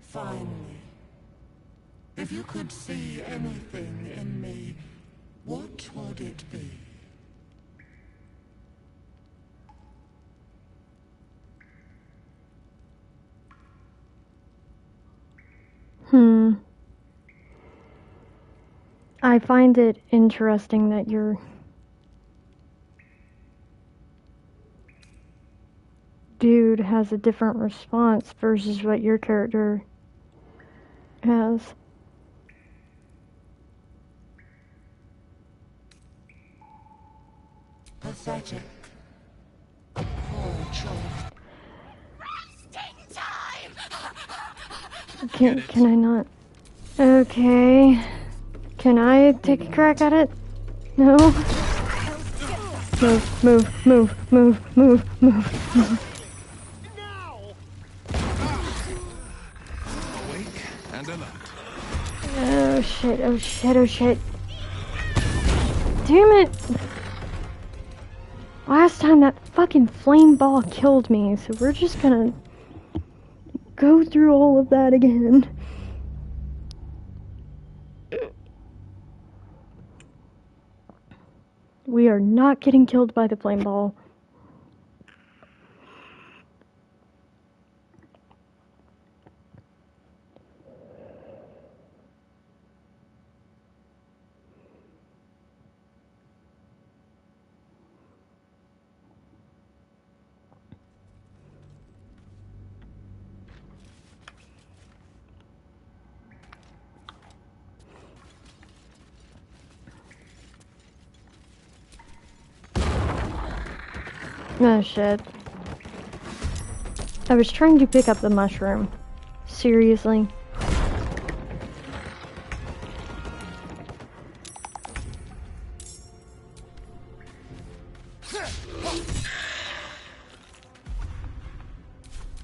Speaker 15: finally. If you could see anything in me, what would it be?
Speaker 1: I find it interesting that your dude has a different response versus what your character has.
Speaker 15: Pathetic. A poor choice.
Speaker 1: Can I not? Okay. Can I take a crack at it? No? Move.
Speaker 3: Awake and alert.
Speaker 1: Oh shit. Damn it! Last time that fucking flame ball killed me, so we're just gonna go through all of that again. We are not getting killed by the flame ball. Oh shit. I was trying to pick up the mushroom. Seriously?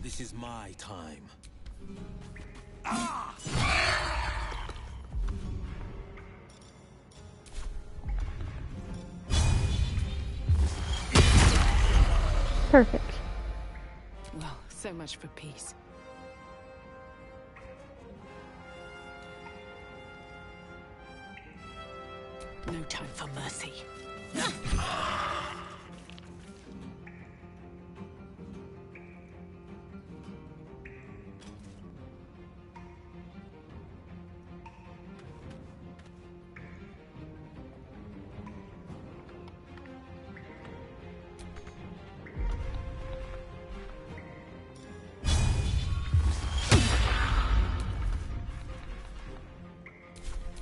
Speaker 16: This is my time.
Speaker 1: Perfect.
Speaker 11: Well, so much for peace. No time for mercy.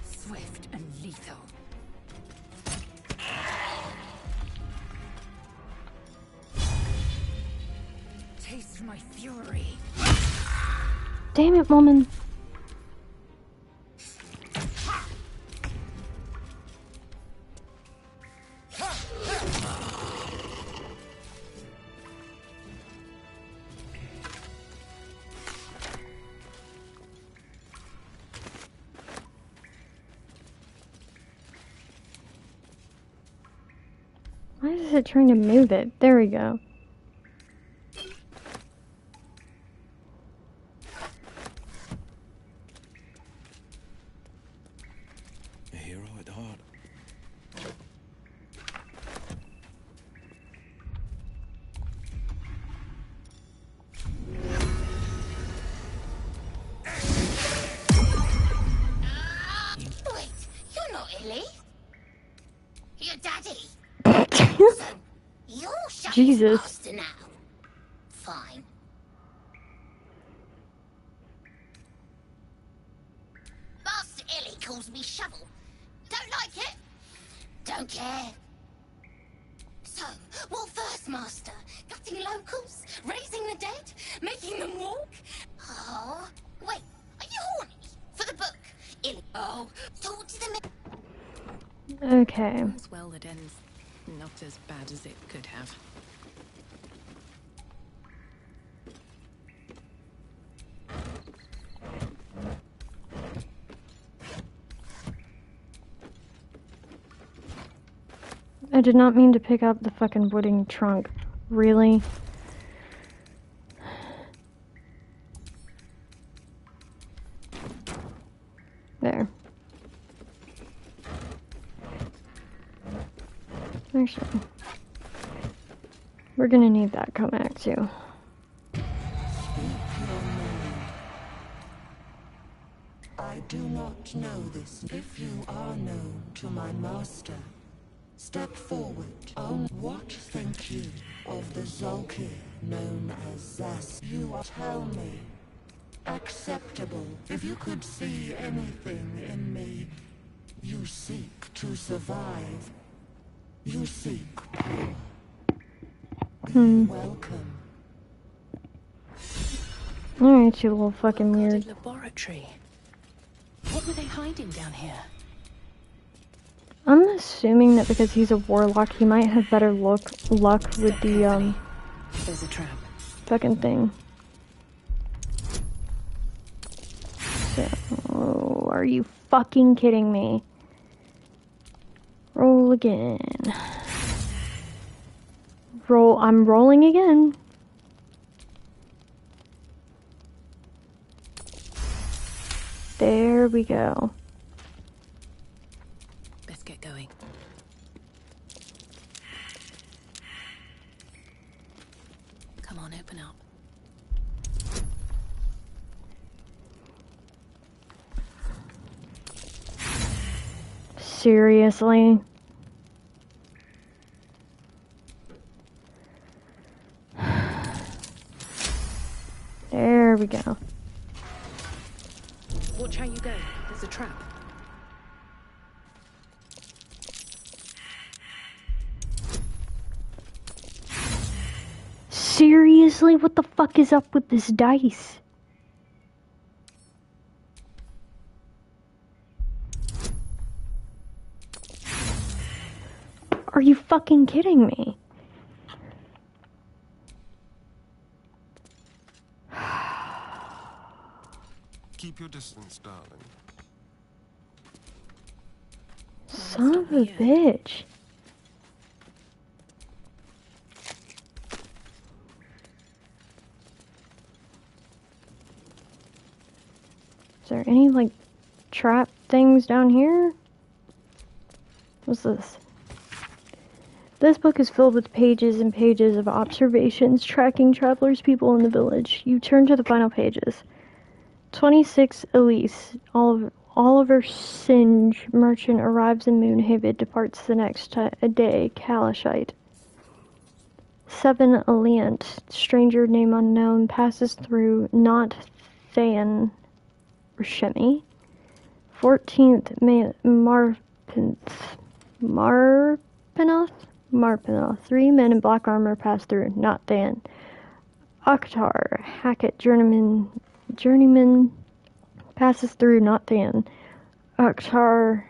Speaker 4: Swift and lethal. Taste my fury.
Speaker 1: Damn it, woman. Why is it trying to move it? There we go.
Speaker 16: A hero at heart.
Speaker 9: Wait, you're not Illy. You're Daddy. So, you're Shuttle's
Speaker 1: Jesus.
Speaker 9: master now. Fine. Master Illy calls me Shovel. Don't like it? Don't care. So, what first, Master? Gutting locals? Raising the dead? Making them walk? Oh, wait, are you horny? For the book? Illy. Oh, talk to them.
Speaker 1: Okay.
Speaker 11: All's well that ends not as bad as it could have.
Speaker 1: I did not mean to pick up the fucking wooden trunk. Really? There. Actually, we're gonna need that comac too.
Speaker 15: I do not know this. If you are known to my master, step forward. Oh, what think you of the Zolkir known as Zas? You tell me. Acceptable. If you could see anything in me, you seek to survive. You seek power. Be welcome.
Speaker 1: Alright, you little fucking weird.
Speaker 11: Laboratory. What were they hiding down here?
Speaker 1: I'm assuming that because he's a warlock, he might have better luck with the
Speaker 11: There's a trap.
Speaker 1: fucking thing. So, are you fucking kidding me? Roll again. Roll. I'm rolling again. There we go.
Speaker 11: Let's get going. Come on, open up.
Speaker 1: Seriously? There we go.
Speaker 11: Watch how you go. There's a trap.
Speaker 1: Seriously, what the fuck is up with this dice? Are you fucking kidding me?
Speaker 14: Keep your distance, darling.
Speaker 1: Son of a bitch. Is there any, like, trap things down here? What's this? This book is filled with pages and pages of observations tracking travelers, people in the village. You turn to the final pages. 26 Elise, Oliver Singe, merchant, arrives in Moonhaven, departs the next day, Kalashite. 7 Alliant, stranger, name unknown, passes through, not Than, Rishemi. 14th Marpenoth. 3 men in black armor pass through, not Than. Akhtar, Hackett, journeyman, passes through, not Than. Akhtar,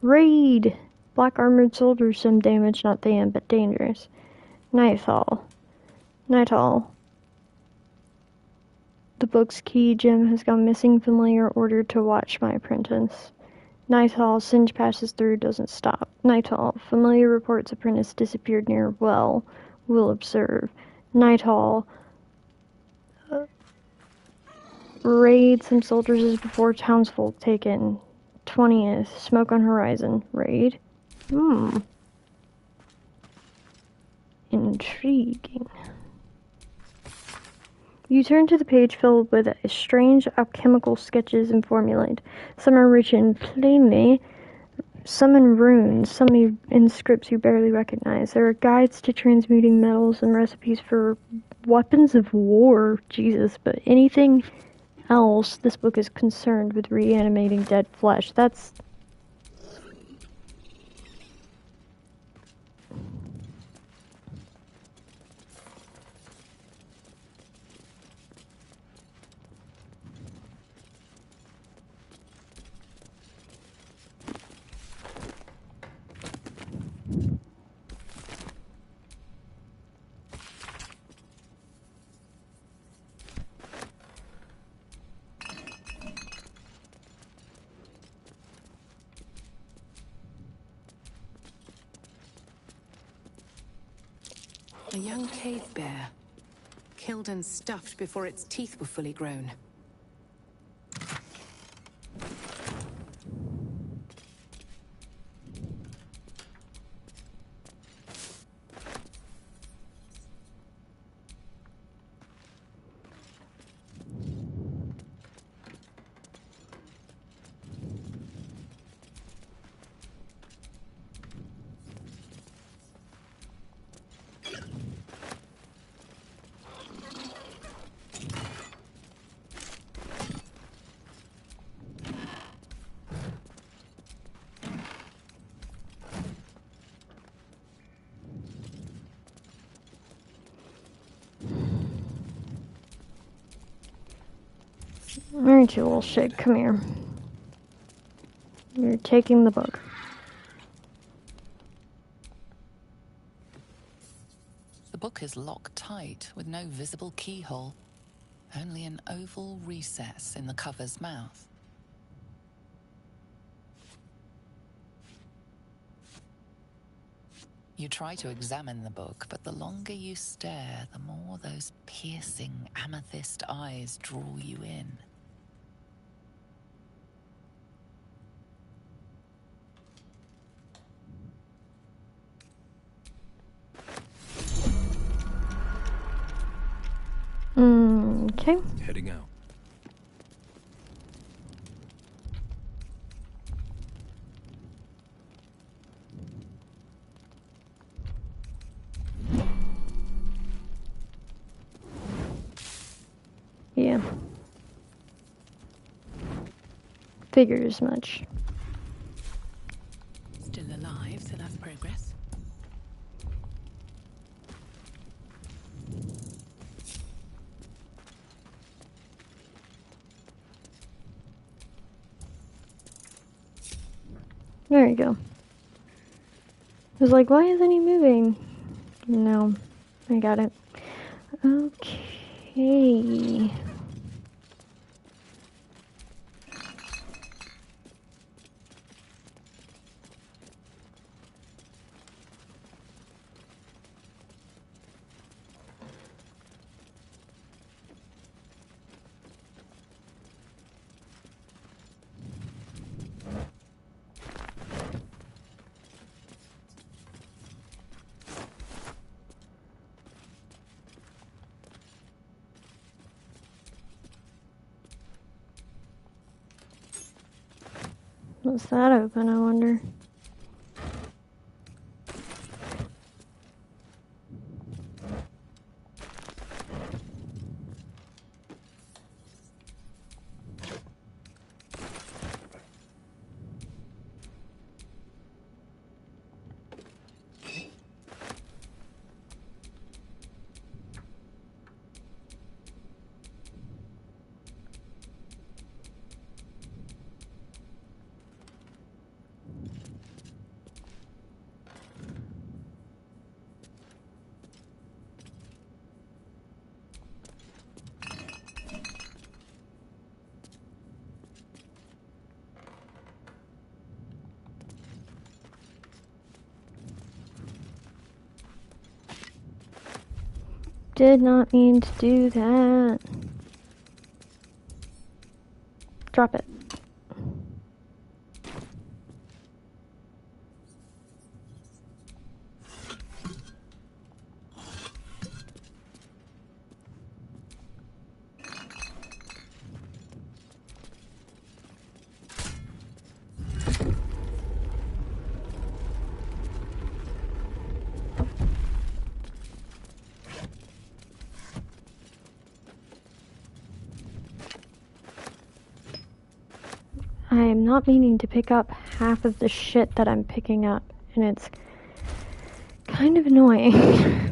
Speaker 1: raid, black armored soldiers, some damage, not Than, but dangerous. Nightfall, the book's key gem has gone missing, familiar, ordered to watch my apprentice. Nightfall, Singe passes through, doesn't stop. Nightfall, familiar reports apprentice disappeared near well, will observe. Nightfall, raid, some soldiers as before, townsfolk taken. 20th, smoke on horizon, raid. Intriguing. You turn to the page filled with strange alchemical sketches and formulae. Some are written plainly, some in runes, some in scripts you barely recognize. There are guides to transmuting metals and recipes for weapons of war, Jesus, but anything else, this book is concerned with reanimating dead flesh. That's...
Speaker 11: A young cave bear, killed and stuffed before its teeth were fully grown.
Speaker 1: Alright, you little shit, come here. You're taking the book.
Speaker 7: The book is locked tight with no visible keyhole, only an oval recess in the cover's mouth. You try to examine the book, but the longer you stare, the more those piercing amethyst eyes draw you in.
Speaker 1: Okay.
Speaker 3: Heading out.
Speaker 1: Yeah. Figured as much.
Speaker 11: Still alive, so that's progress.
Speaker 1: There you go. I was like, why isn't he moving? No, I got it. Okay. What's that open, I wonder? Did not mean to do that. Drop it. I am not meaning to pick up half of the shit that I'm picking up, and it's kind of annoying.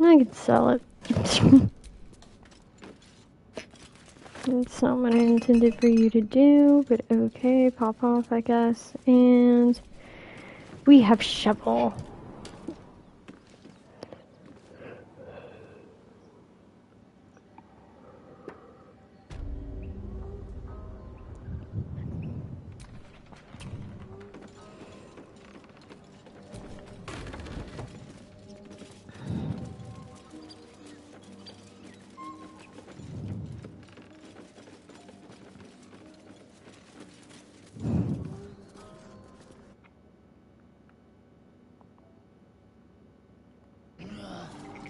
Speaker 1: I could sell it. That's not what I intended for you to do, but okay, pop off, I guess. And we have shovel.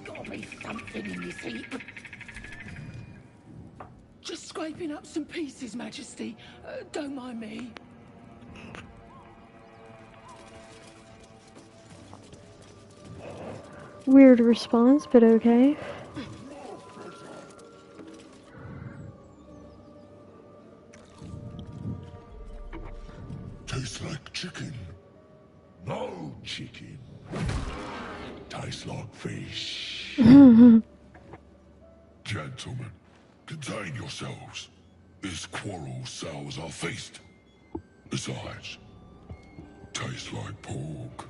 Speaker 17: Gotta be something in this heap. Just scraping up some pieces, Majesty. Don't mind me.
Speaker 1: Weird response, but okay.
Speaker 8: Tastes like chicken. No chicken. Tastes like fish. Gentlemen, contain yourselves. This quarrel sours our feast. Besides, tastes like pork.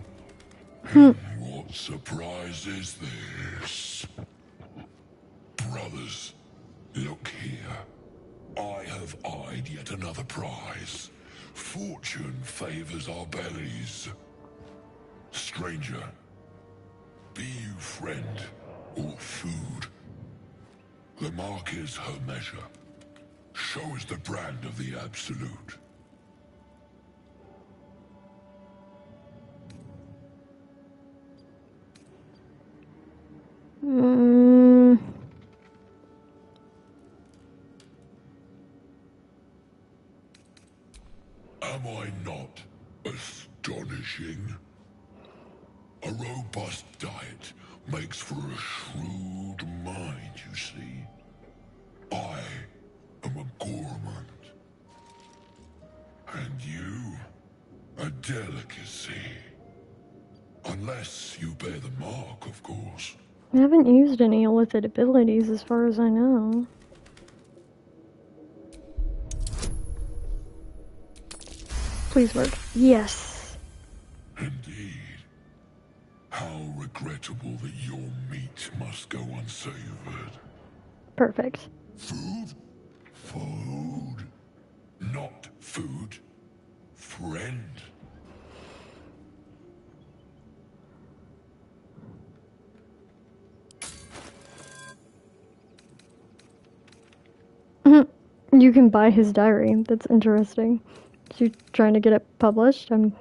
Speaker 8: What surprise is this? Brothers, look here. I have eyed yet another prize. Fortune favors our bellies. Stranger, be you friend or food. The mark is her measure. Show us the brand of the Absolute. Am I not astonishing? A robust diet makes for a shrewd mind, you see. I am a gourmand. And you, a delicacy. Unless you bear the mark, of course.
Speaker 1: I haven't used any illicit abilities as far as I know. Please work. Yes.
Speaker 8: Indeed. How regrettable that your meat must go unsavored.
Speaker 1: Perfect.
Speaker 8: Food? Food. Not food. Friend.
Speaker 1: You can buy his diary. That's interesting. So you're trying to get it published? I'm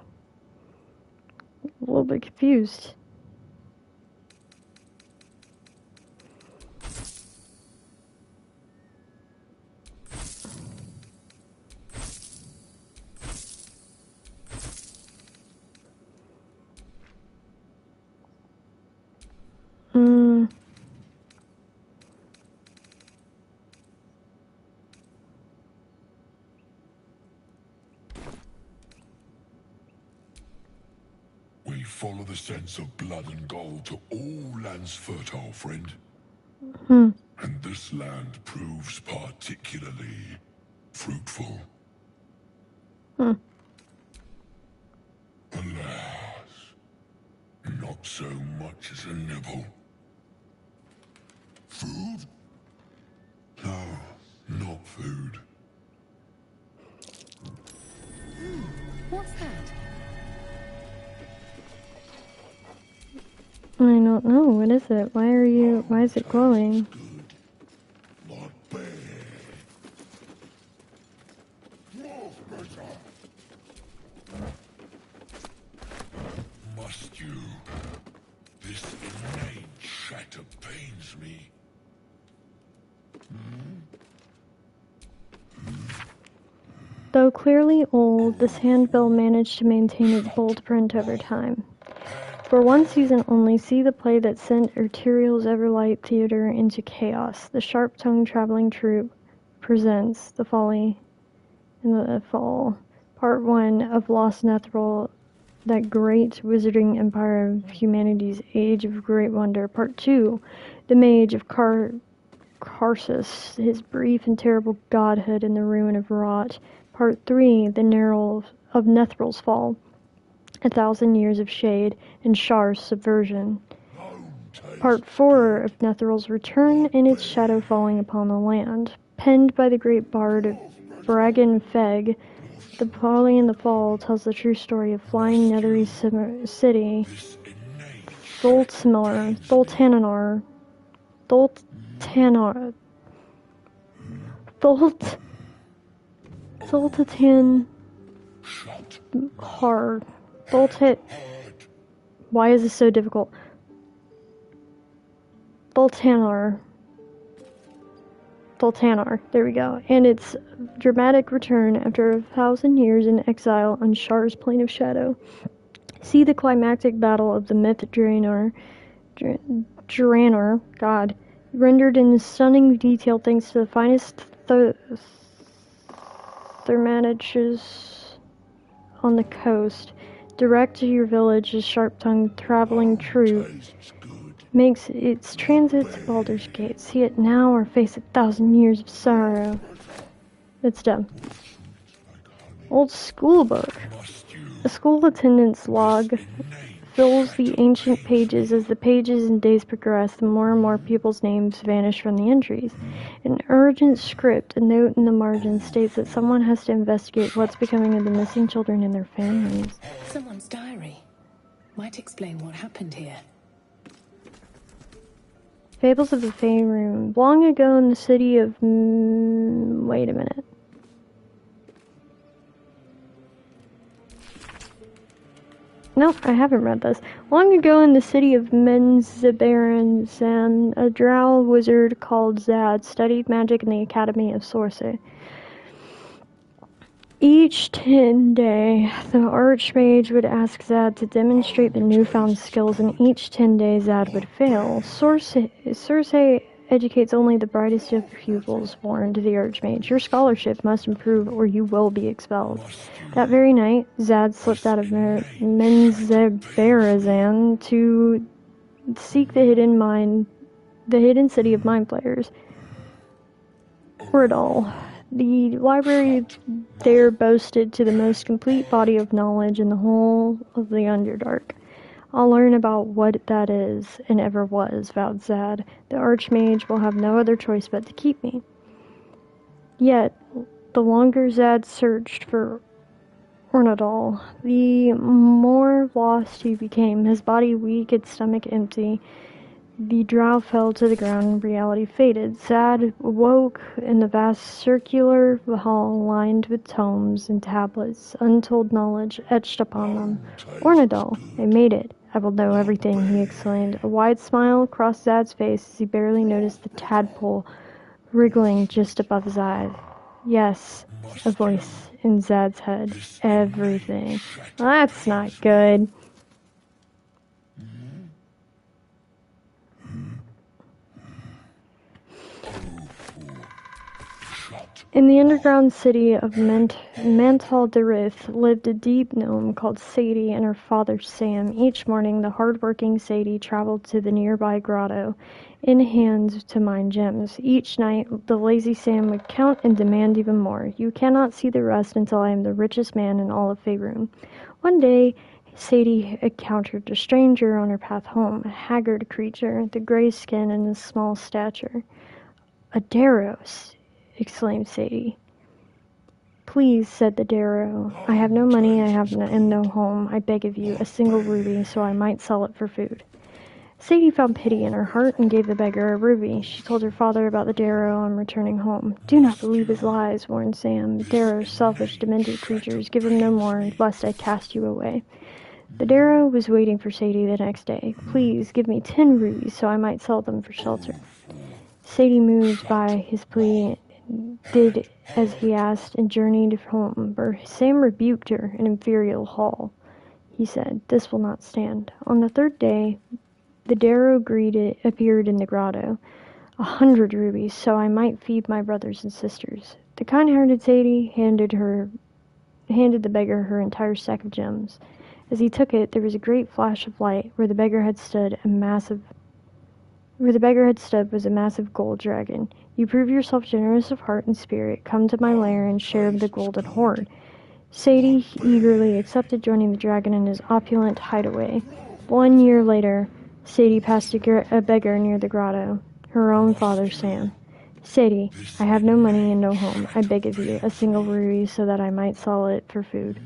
Speaker 1: a little bit confused.
Speaker 8: We follow the sense of blood and gold to all lands fertile, friend. And this land proves particularly fruitful. Alas, not so much as a nibble. Food? No, not food.
Speaker 11: What's that?
Speaker 1: I don't know. What is it? Why is it glowing?
Speaker 8: Must you? This inane chatter pains me.
Speaker 1: Though clearly old, this handbill managed to maintain its bold print over time. For one season only, see the play that sent Arterial's Everlight Theater into chaos. The Sharp-Tongued Traveling Troupe presents The Folly in the Fall, Part 1 of Lost Nethril, that great wizarding empire of humanity's age of great wonder. Part 2, The Mage of Karsus, his brief and terrible godhood in the ruin of Rot. Part 3, The Narrow of Nethril's Fall, 1,000 Years of Shade and Shar's Subversion. Part 4 of Nethril's Return and its shadow falling upon the land. Penned by the great bard Bragan Feg, The Folly in the Fall tells the true story of flying Nethery city, Thultananar, why is this so difficult? Thultanar, there we go, and its dramatic return after 1,000 years in exile on Shar's Plane of Shadow. See the climactic battle of the myth Draenor, God, rendered in stunning detail thanks to the finest thermatiches on the coast. Direct to your village, a sharp-tongued traveling troupe makes its transit to Baldur's Gate. See it now or face 1,000 years of sorrow. It's done. Old school book. A school attendance log fills the ancient pages. As the pages and days progress, the more and more people's names vanish from the entries. An urgent script, a note in the margin, states that someone has to investigate what's becoming of the missing children and their families.
Speaker 11: Someone's diary. Might explain what happened here.
Speaker 1: Fables of the Fey Room. Long ago in the city of... wait a minute. Nope, I haven't read this. Long ago in the city of Menzibaran, a drow wizard called Zad studied magic in the Academy of Sorcery. Each 10 day, the Archmage would ask Zad to demonstrate the newfound skills, and each 10 days Zad would fail. Cersei educates only the brightest of pupils, warned the Archmage. Your scholarship must improve or you will be expelled. That very night, Zad slipped out of Menzeberranzan to seek the hidden city of mind flayers. Wordall. The library there boasted to the most complete body of knowledge in the whole of the Underdark. I'll learn about what that is, and ever was, vowed Zad. The Archmage will have no other choice but to keep me. Yet, the longer Zad searched for Ornadal, the more lost he became, his body weak, its stomach empty. The drow fell to the ground and reality faded. Zad woke in the vast circular hall lined with tomes and tablets, untold knowledge etched upon them. Ornadal, I made it. I will know everything, he exclaimed. A wide smile crossed Zad's face as he barely noticed the tadpole wriggling just above his eye. Yes, a voice in Zad's head. Everything. Well, that's not good. In the underground city of Mantal Darith lived a deep gnome called Sadie and her father Sam. Each morning, the hard-working Sadie traveled to the nearby grotto, in hand to mine gems. Each night, the lazy Sam would count and demand even more. You cannot see the rest until I am the richest man in all of Faerun. One day, Sadie encountered a stranger on her path home, a haggard creature, the gray skin and the small stature. A Daros, exclaimed Sadie. Please, said the Darrow. I have no money, and no home. I beg of you, a single ruby, so I might sell it for food. Sadie found pity in her heart and gave the beggar a ruby. She told her father about the Darrow and returning home. Do not believe his lies, warned Sam. Darrows, selfish, demented creatures. Give him no more, lest I cast you away. The Darrow was waiting for Sadie the next day. Please, give me 10 rubies, so I might sell them for shelter. Sadie, moved by his plea, did as he asked and journeyed home. Sam rebuked her in Imperial Hall. He said, This will not stand. On the third day, the Darrow appeared in the grotto. 100 rubies, so I might feed my brothers and sisters. The kind-hearted Sadie handed the beggar her entire stack of gems. As he took it, there was a great flash of light. Where the beggar had stood was a massive gold dragon. You prove yourself generous of heart and spirit. Come to my lair and share the golden hoard. Sadie eagerly accepted joining the dragon in his opulent hideaway. 1 year later, Sadie passed a beggar near the grotto. Her own father, Sam. Sadie, I have no money and no home. I beg of you, a single ruby so that I might sell it for food.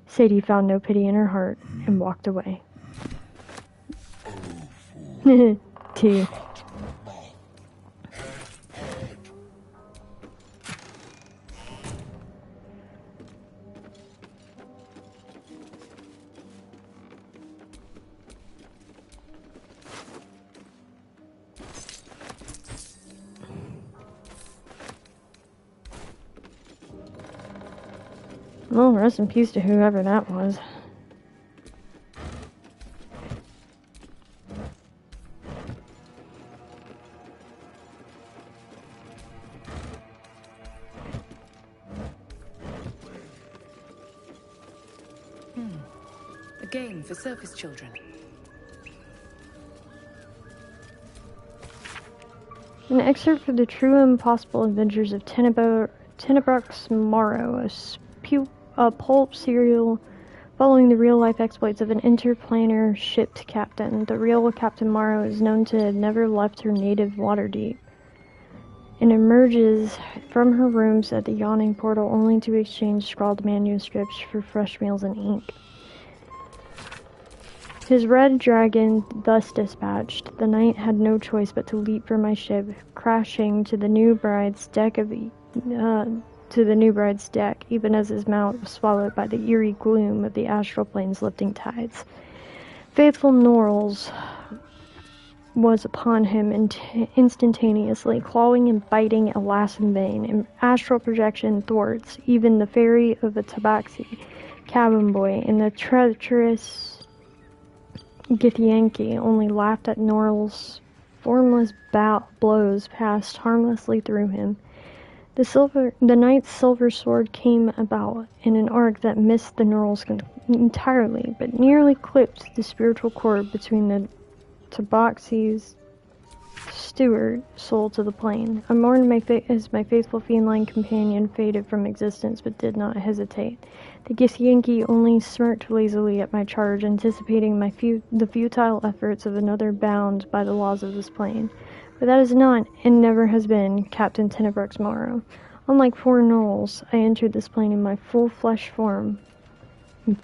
Speaker 1: Sadie found no pity in her heart and walked away. 2. Well, rest in peace to whoever that was.
Speaker 11: A game for surface children.
Speaker 1: An excerpt from the True and Impossible Adventures of Tenebrux Morrow, a pulp serial following the real-life exploits of an interplanar ship's captain. The real Captain Morrow is known to have never left her native Waterdeep, and emerges from her rooms at the yawning portal only to exchange scrawled manuscripts for fresh meals and ink. His red dragon thus dispatched, the knight had no choice but to leap from my ship, crashing to the new bride's deck, even as his mount was swallowed by the eerie gloom of the astral plane's lifting tides. Faithful Norls was upon him instantaneously, clawing and biting, alas in vain. In astral projection thwarts even the fairy of a tabaxi cabin boy, and the treacherous Githyanki only laughed at Norl's formless blows passed harmlessly through him. The knight's silver sword came about in an arc that missed the Norl's entirely, but nearly clipped the spiritual cord between the Tabaxi's steward soul to the plane. I mourned as my faithful feline companion faded from existence, but did not hesitate. The Githyanki only smirked lazily at my charge, anticipating the futile efforts of another bound by the laws of this plane. But that is not, and never has been, Captain Tenebrook's morrow. Unlike four gnolls, I entered this plane in my full flesh form,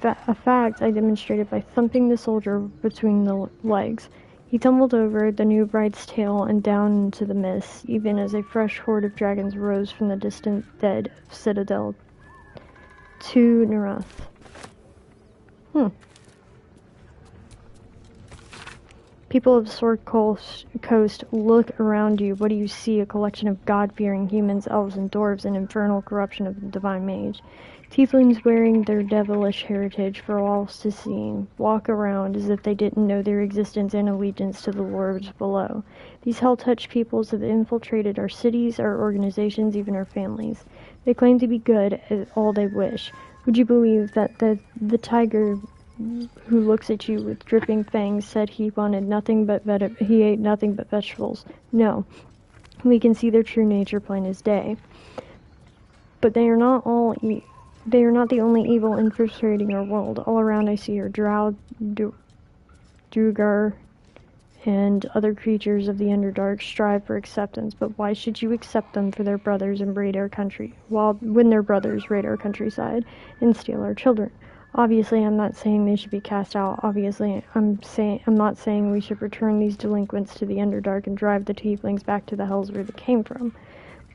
Speaker 1: a fact I demonstrated by thumping the soldier between the legs. He tumbled over the new bride's tail and down into the mist, even as a fresh horde of dragons rose from the distant dead citadel to Narath. People of Sword Coast, look around you. What do you see? A collection of God-fearing humans, elves, and dwarves, and infernal corruption of the divine mage. Tieflings wearing their devilish heritage for all to see, walk around as if they didn't know their existence and allegiance to the lords below. These hell-touched peoples have infiltrated our cities, our organizations, even our families. They claim to be good at all they wish. Would you believe that the tiger who looks at you with dripping fangs said he wanted nothing but he ate nothing but vegetables? No. We can see their true nature plain as day. But they are not the only evil infiltrating our world. All around I see our drow, Drugar, and other creatures of the Underdark strive for acceptance. But why should you accept them for their brothers and raid our country, when their brothers raid our countryside and steal our children? Obviously, I'm not saying they should be cast out. Obviously, I'm not saying we should return these delinquents to the Underdark and drive the tieflings back to the hells where they came from.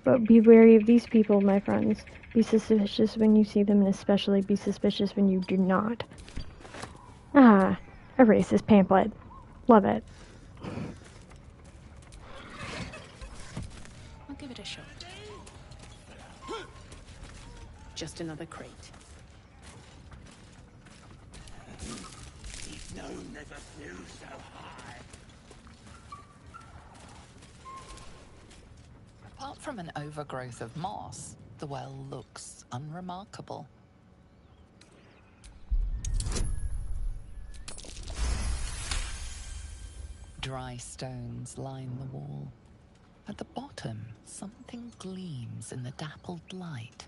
Speaker 1: But be wary of these people, my friends. Be suspicious when you see them, and especially be suspicious when you do not. Ah, a racist pamphlet. Love it.
Speaker 11: I'll give it a shot. Just another crate.
Speaker 16: No, never flew so high.
Speaker 7: Apart from an overgrowth of moss, the well looks unremarkable. Dry stones line the wall. At the bottom, something gleams in the dappled light.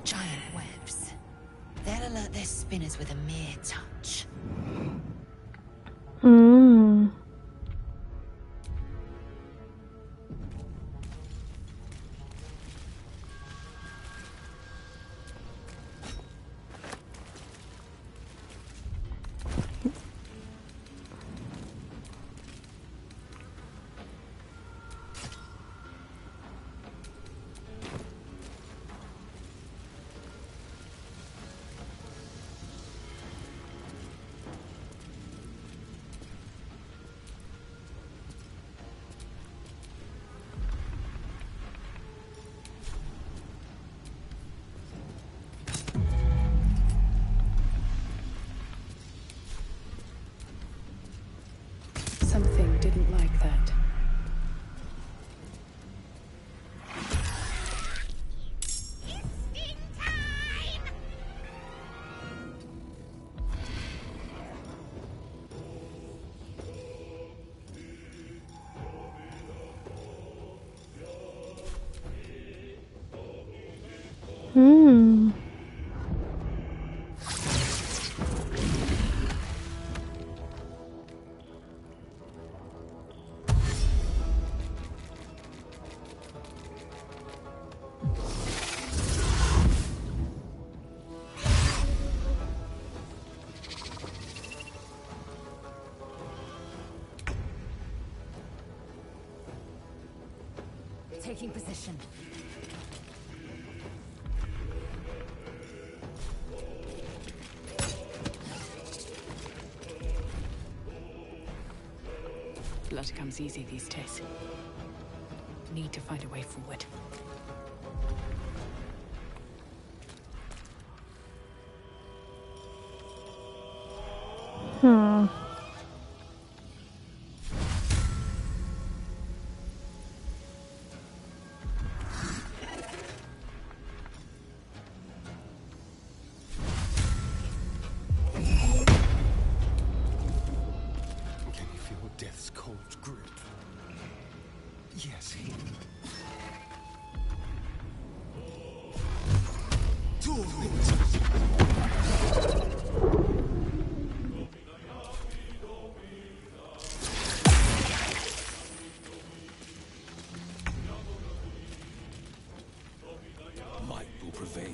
Speaker 4: Giant webs. They'll alert their spinners with a mere touch.
Speaker 11: Something didn't like that.
Speaker 4: Taking position.
Speaker 11: Blood comes easy these days. Need to find a way forward.
Speaker 14: Can you feel death's cold grip? Yes.
Speaker 6: Might will prevail.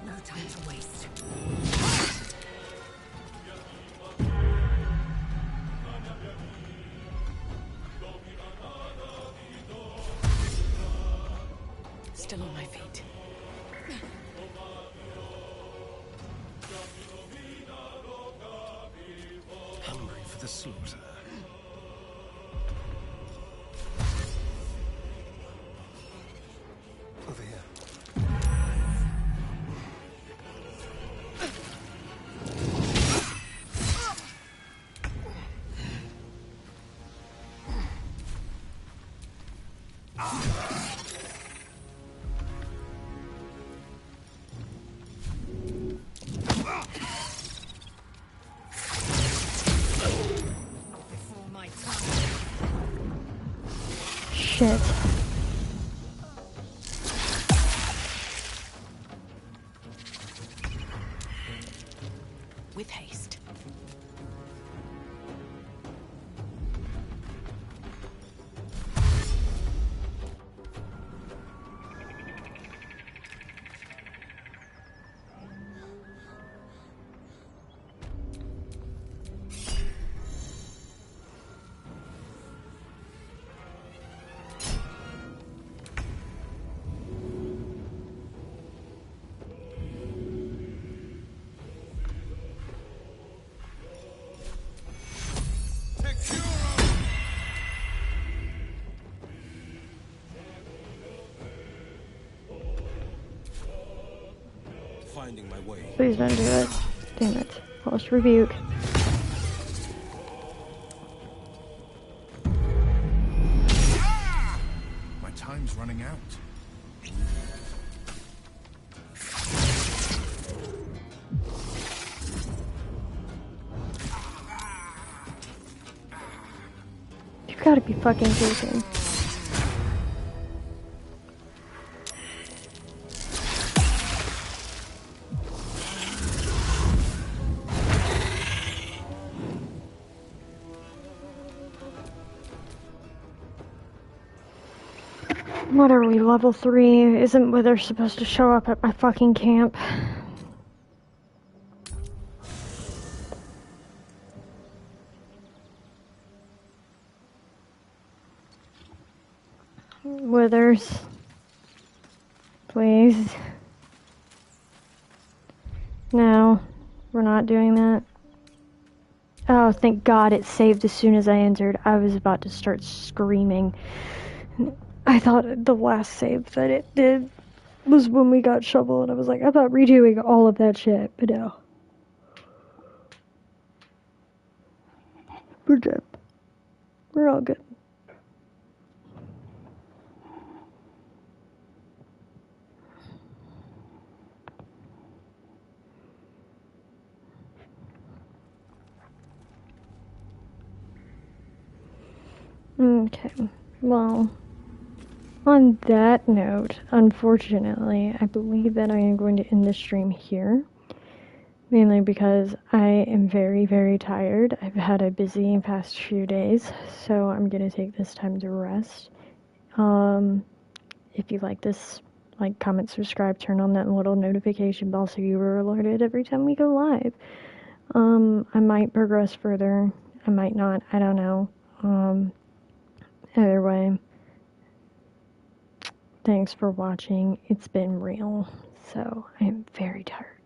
Speaker 12: No time to waste.
Speaker 11: Still on my feet.
Speaker 14: Hungry for the slaughter. Over here.
Speaker 12: Before my time.
Speaker 1: Shit.
Speaker 11: With haste.
Speaker 6: Finding my way.
Speaker 1: Please don't do it. Damn it. Lost rebuke.
Speaker 3: My time's running out.
Speaker 1: You've got to be fucking joking. What are we, level 3? Isn't Wither supposed to show up at my fucking camp? Withers. Please. No, we're not doing that. Oh, thank God it saved as soon as I entered. I was about to start screaming. I thought the last save that it did was when we got Shovel, and I was like, I thought redoing all of that shit, but no. We're good. We're all good. Okay, well, on that note, unfortunately, I believe that I am going to end the stream here. Mainly because I am very, very tired. I've had a busy past few days, so I'm going to take this time to rest. If you like this like, comment, subscribe, turn on that little notification bell so you are alerted every time we go live. I might progress further. I might not. I don't know. Either way, thanks for watching. It's been real. So, I am very tired.